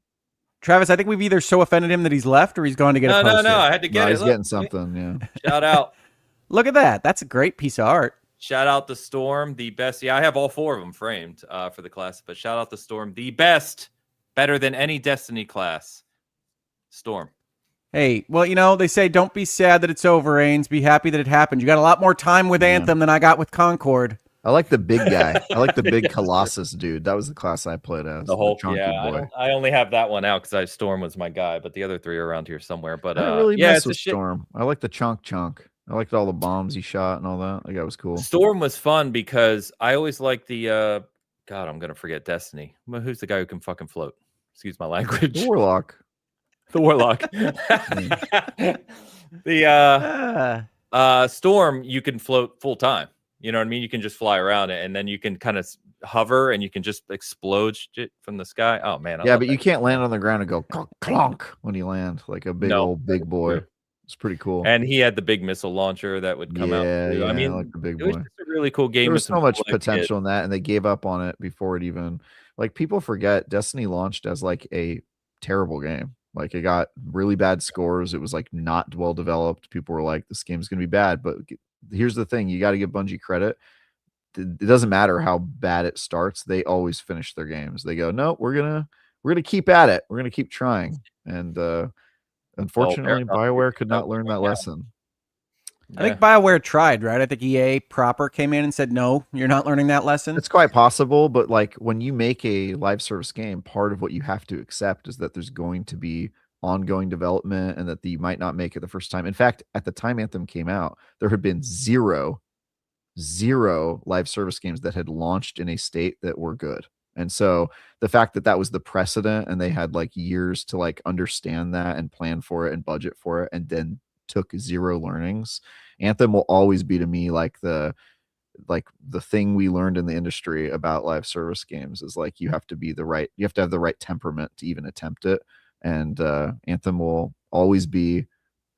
Travis, I think we've either so offended him that he's left or he's gone to get a poster. No, I had to get it. He's getting something, yeah. Shout out. Look at that. That's a great piece of art. Shout out the Storm, the best. Yeah, I have all 4 of them framed for the class, but shout out the Storm, the best, better than any Destiny class. Storm. Hey, well, they say don't be sad that it's over, Ains. Be happy that it happened. You got a lot more time with Anthem than I got with Concord. I like the big guy. I like the big Colossus dude. That was the class I played as. The whole boy. I only have that one out because Storm was my guy, but the other 3 are around here somewhere. But I really mess with Storm. I like the chunk. I liked all the bombs he shot and all that. That guy was cool. Storm was fun because I always liked the God, I'm gonna forget Destiny. Who's the guy who can fucking float? Excuse my language. The Warlock. The Warlock. The Storm, you can float full time. You know what I mean? You can just fly around it, and then you can kind of hover, and you can just explode shit from the sky. Oh man! But you can't land on the ground and go clunk, clunk when you land like a big boy. It's pretty cool. And he had the big missile launcher that would come out. Yeah, I mean, like the big boy. It was just a really cool game. There was so much potential in that, and they gave up on it before it even. Like, people forget Destiny launched as like a terrible game. Like, it got really bad scores. It was like not well developed. People were like, "This game's gonna be bad." But here's the thing: you got to give Bungie credit. It doesn't matter how bad it starts; they always finish their games. They go, "No, we're gonna keep at it. We're gonna keep trying." And unfortunately, BioWare could not learn that lesson. I think BioWare tried, right? I think EA proper came in and said, "No, you're not learning that lesson." It's quite possible, but like when you make a live service game, part of what you have to accept is that there's going to be ongoing development and that you might not make it the first time. In fact, at the time Anthem came out, there had been zero live service games that had launched in a state that were good. And so the fact that that was the precedent and they had like years to like understand that and plan for it and budget for it and then took zero learnings. Anthem will always be to me like the thing we learned in the industry about live service games is like you have to have the right temperament to even attempt it. And Anthem will always be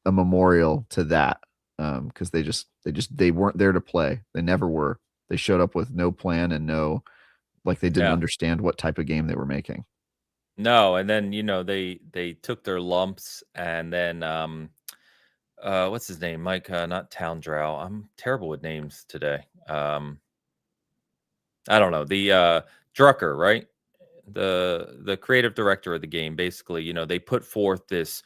a memorial to that, because they weren't there to play. They never were. They showed up with no plan and they didn't understand what type of game they were making. No, and then they took their lumps, and then what's his name? Mike, not Towndrow. I'm terrible with names today. I don't know. The Drucker, right? The creative director of the game. Basically, they put forth this.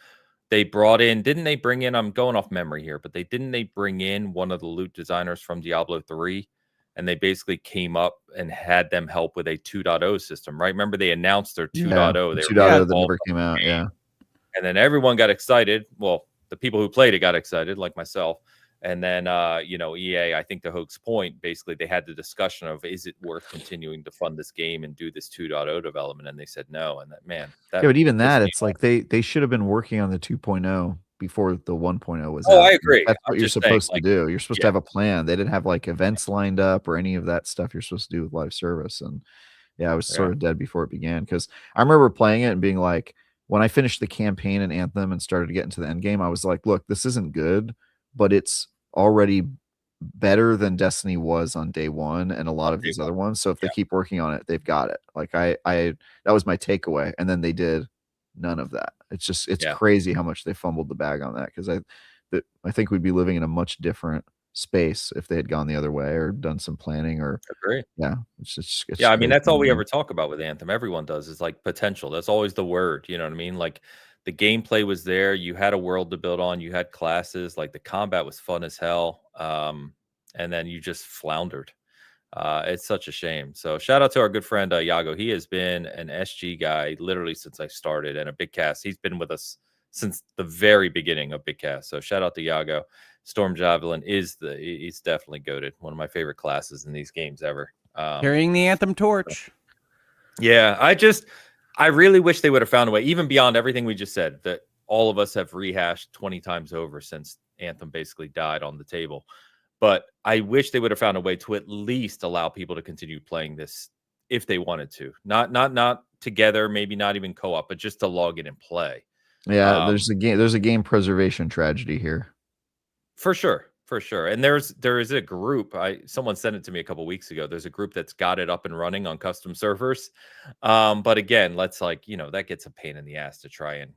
They brought in, didn't they bring in? I'm going off memory here, but didn't they bring in one of the loot designers from Diablo 3? And they basically came up and had them help with a 2.0 system, right? Remember they announced their 2.0. Yeah, 2.0 that never came out, yeah. And then everyone got excited. Well, the people who played it got excited, like myself. And then, EA, I think to Hoag's point, basically they had the discussion of, is it worth continuing to fund this game and do this 2.0 development? And they said no. And that, man. But even that, it's like they should have been working on the 2.0 before the 1.0 was Oh, out. I agree. That's I'm what you're just saying, supposed to do. You're supposed to yeah, have a plan. They didn't have like events lined up or any of that stuff you're supposed to do with live service. And yeah, I was yeah, sort of dead before it began because I remember playing it and being like, when I finished the campaign in Anthem and started to get into the end game, I was like, look, this isn't good, but it's already better than Destiny was on day one and a lot on of day these one. other ones. So if they Yeah, keep working on it, they've got it. Like that was my takeaway. And then they did none of that. It's yeah. crazy how much they fumbled the bag on that because I think we'd be living in a much different space if they had gone the other way or done some planning or Agree. yeah, it's Yeah, I mean, crazy that's to all we me. ever talk about with Anthem. Everyone does is like potential. That's always the word. You know what I mean? Like the gameplay was there. You had a world to build on. You had classes. Like the combat was fun as hell. And then you just floundered. It's such a shame. So shout out to our good friend Yago. He has been an SG guy literally since I started and a Bitcast. He's been with us since the very beginning of Bitcast. So shout out to Yago. Storm Javelin he's definitely goated. One of my favorite classes in these games ever. Carrying the Anthem torch. Yeah, I really wish they would have found a way, even beyond everything we just said, that all of us have rehashed 20 times over since Anthem basically died on the table. But I wish they would have found a way to at least allow people to continue playing this if they wanted to. Not together, maybe not even co-op, but just to log in and play. Yeah, there's a game preservation tragedy here. For sure. For sure. And there is a group. Someone sent it to me a couple weeks ago. There's a group that's got it up and running on custom servers. But again, that gets a pain in the ass to try and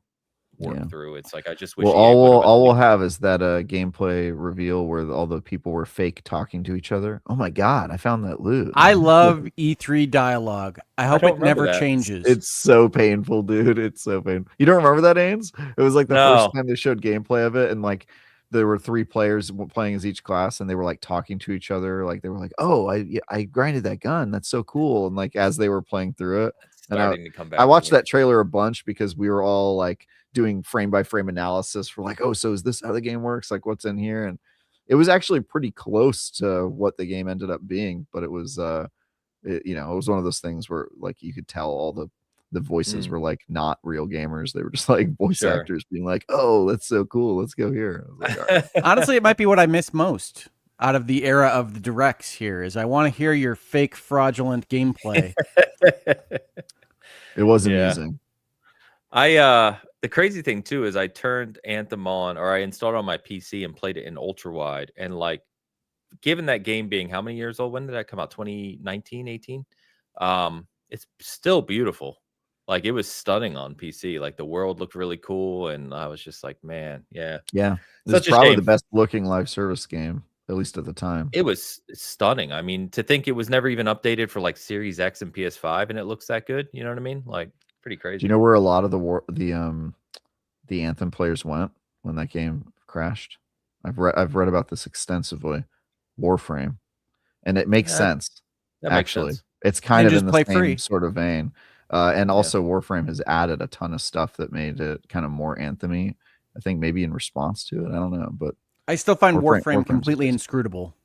work through. It's like I just wish Well, EA would have all we'll have is that gameplay reveal where all the people were fake talking to each other. Oh my god, I found that loot. I love E3 dialogue. I hope it never changes. It's so painful, dude. It's so painful. You don't remember that, Ains? It was like the first time they showed gameplay of it, and like there were 3 players playing as each class, and they were like talking to each other. Like they were like, "Oh, I grinded that gun. That's so cool!" And like as they were playing through it, starting to come back. I watched that trailer a bunch because we were all like doing frame by frame analysis for like, oh, so is this how the game works? Like what's in here? And it was actually pretty close to what the game ended up being, but it was it was one of those things where like you could tell all the voices were like not real gamers. They were just like voice actors being like, oh, that's so cool, let's go here. I was like, all right. Honestly, it might be what I miss most out of the era of the directs here is I want to hear your fake fraudulent gameplay. It was amusing. The crazy thing too is I turned Anthem on, or I installed it on my PC and played it in ultra wide. And like, given that game being how many years old? When did that come out? 2019, 18? It's still beautiful. Like it was stunning on PC. Like the world looked really cool, and I was just like, man, yeah. It's probably the best looking live service game, at least at the time. It was stunning. I mean, to think it was never even updated for like Series X and PS5, and it looks that good. You know what I mean? Like pretty crazy. Do you know where a lot of the Anthem players went when that game crashed? I've read about this extensively. Warframe, and it makes sense. Actually, makes sense. It's kind of in the same sort of vein. And also Warframe has added a ton of stuff that made it kind of more Anthem-y. I think maybe in response to it. I don't know, but I still find Warframe completely inscrutable.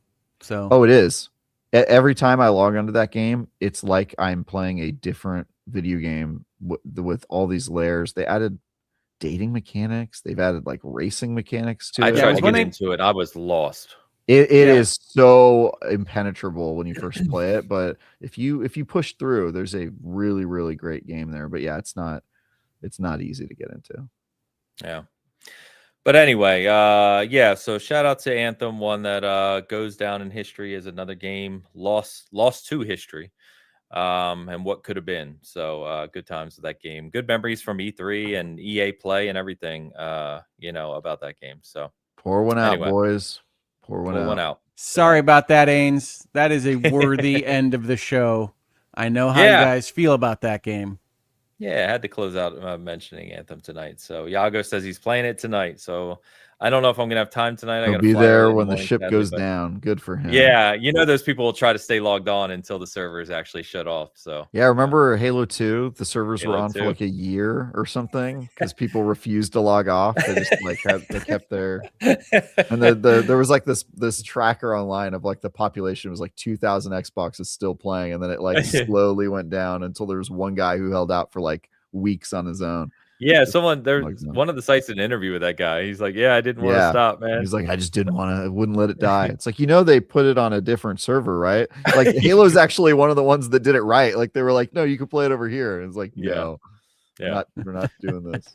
So it is. Every time I log onto that game, it's like I'm playing a different video game with all these layers. They added dating mechanics. They've added like racing mechanics to it. I tried to get into it. I was lost. It is so impenetrable when you first play it, but if you push through, there's a really, really great game there. But yeah, it's not easy to get into. Yeah. But anyway, so shout out to Anthem, one that goes down in history as another game lost to history. And what could have been. So good times with that game. Good memories from E3 and EA Play and everything, about that game. So pour one out, boys. Pour one out. Sorry about that, Ains. That is a worthy end of the show. I know how you guys feel about that game. Yeah, I had to close out mentioning Anthem tonight. So Yago says he's playing it tonight. So I don't know if I'm gonna have time tonight. He'll be there when the ship goes down. Good for him. Yeah, those people will try to stay logged on until the servers actually shut off. So yeah, remember Halo 2? The servers were on for like a year or something because people refused to log off. They just like they kept their and there was like this tracker online of like the population was like 2,000 Xboxes still playing, and then it like slowly went down until there was one guy who held out for like weeks on his own. Yeah, someone Like there's that. one of the sites did an interview with that guy. He's like, "Yeah, I didn't want to Yeah. stop, man." He's like, I just didn't want to, wouldn't let it die. It's like, they put it on a different server, right? Like Halo's actually one of the ones that did it right. Like they were like, no, you can play it over here. And it's like, Yeah. no, we're not doing this.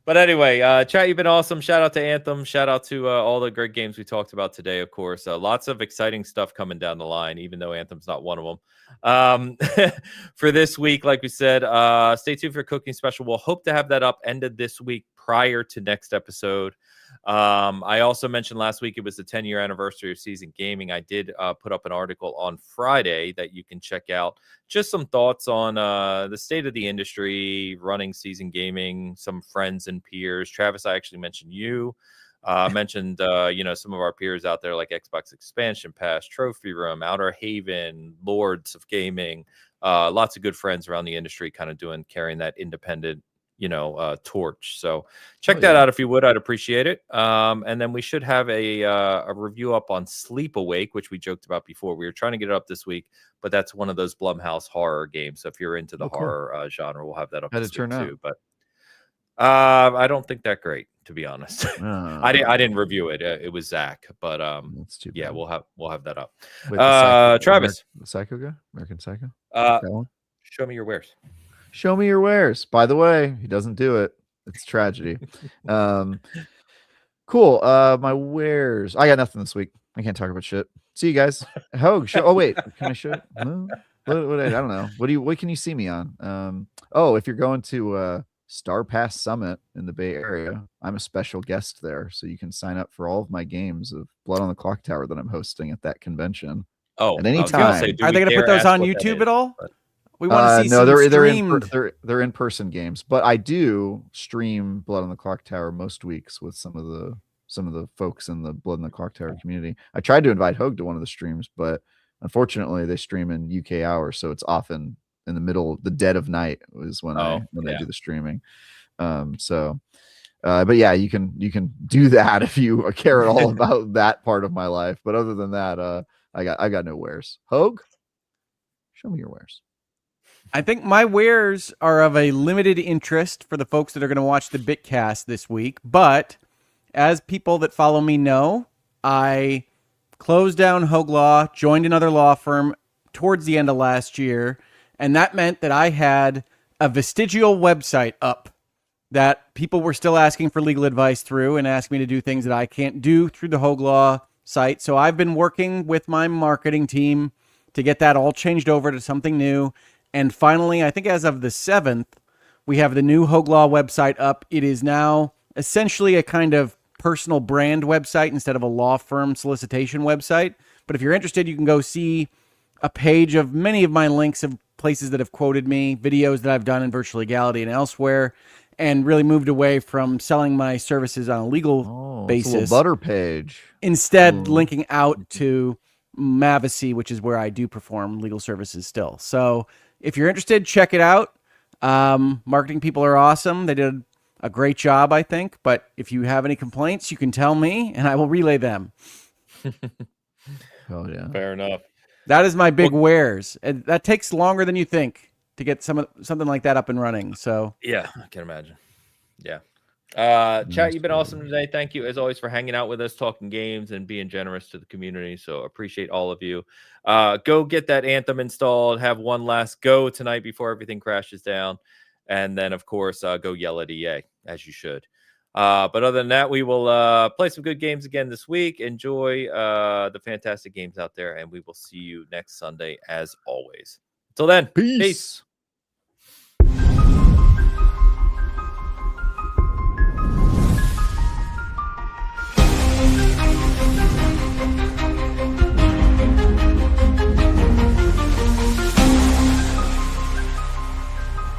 But anyway, chat, you've been awesome. Shout out to Anthem. Shout out to all the great games we talked about today, of course. Lots of exciting stuff coming down the line, even though Anthem's not one of them. For this week, like we said, stay tuned for Cooking Special. We'll hope to have that up ended this week prior to next episode. I also mentioned last week it was the 10-year anniversary of Season Gaming. I did put up an article on Friday that you can check out. Just some thoughts on the state of the industry, running Season Gaming, some friends and peers. Travis, I actually mentioned you. Mentioned some of our peers out there like Xbox Expansion Pass, Trophy Room, Outer Haven, Lords of Gaming. Lots of good friends around the industry kind of carrying that independent torch. So check that out if you would. I'd appreciate it. And then we should have a review up on Sleep Awake, which we joked about before. We were trying to get it up this week, but that's one of those Blumhouse horror games. So if you're into the horror genre, we'll have that up this week too. But I don't think that great, to be honest. I didn't review it. It was Zach, but that's too bad. Yeah, we'll have that up. Wait, Travis, the Psycho guy, American Psycho. Show me your wares. Show me your wares. By the way, he doesn't do it. It's tragedy. Cool. My wares. I got nothing this week. I can't talk about shit. See you guys. Oh wait, can I show it? No? What I don't know. What can you see me on? If you're going to Star Pass Summit in the Bay Area, I'm a special guest there, so you can sign up for all of my games of Blood on the Clock Tower that I'm hosting at that convention. At any time. Are they going to put those on YouTube at all? We want to see no, some they're in-person games, but I do stream Blood on the Clock Tower most weeks with some of the folks in the Blood on the Clock Tower community. I tried to invite Hogue to one of the streams, but unfortunately they stream in UK hours, so it's often in the dead of night is when I do the streaming. But yeah, you can do that if you care at all about that part of my life. But other than that, I got no wares. Hogue, show me your wares. I think my wares are of a limited interest for the folks that are going to watch the Bitcast this week. But as people that follow me know, I closed down Hogue Law, joined another law firm towards the end of last year. And that meant that I had a vestigial website up that people were still asking for legal advice through and asking me to do things that I can't do through the Hogue Law site. So I've been working with my marketing team to get that all changed over to something new. And finally, I think as of the 7th, we have the new Hogue Law website up. It is now essentially a kind of personal brand website instead of a law firm solicitation website. But if you're interested, you can go see a page of many of my links of places that have quoted me, videos that I've done in Virtual Legality and elsewhere, and really moved away from selling my services on a legal basis. It's a little butter page. Instead, linking out to Mavasy, which is where I do perform legal services still. So if you're interested, check it out. Marketing people are awesome. They did a great job, I think. But if you have any complaints, you can tell me, and I will relay them. Oh, yeah. Fair enough. That is my big wares. And that takes longer than you think to get something like that up and running. So yeah, I can imagine. Yeah. Chat, you've been awesome today. Thank you as always for hanging out with us, talking games and being generous to the community. So appreciate all of you. Go get that Anthem installed. Have one last go tonight before everything crashes down. And then, of course, go yell at EA, as you should. But other than that, we will play some good games again this week. Enjoy the fantastic games out there, and we will see you next Sunday as always. Until then, peace.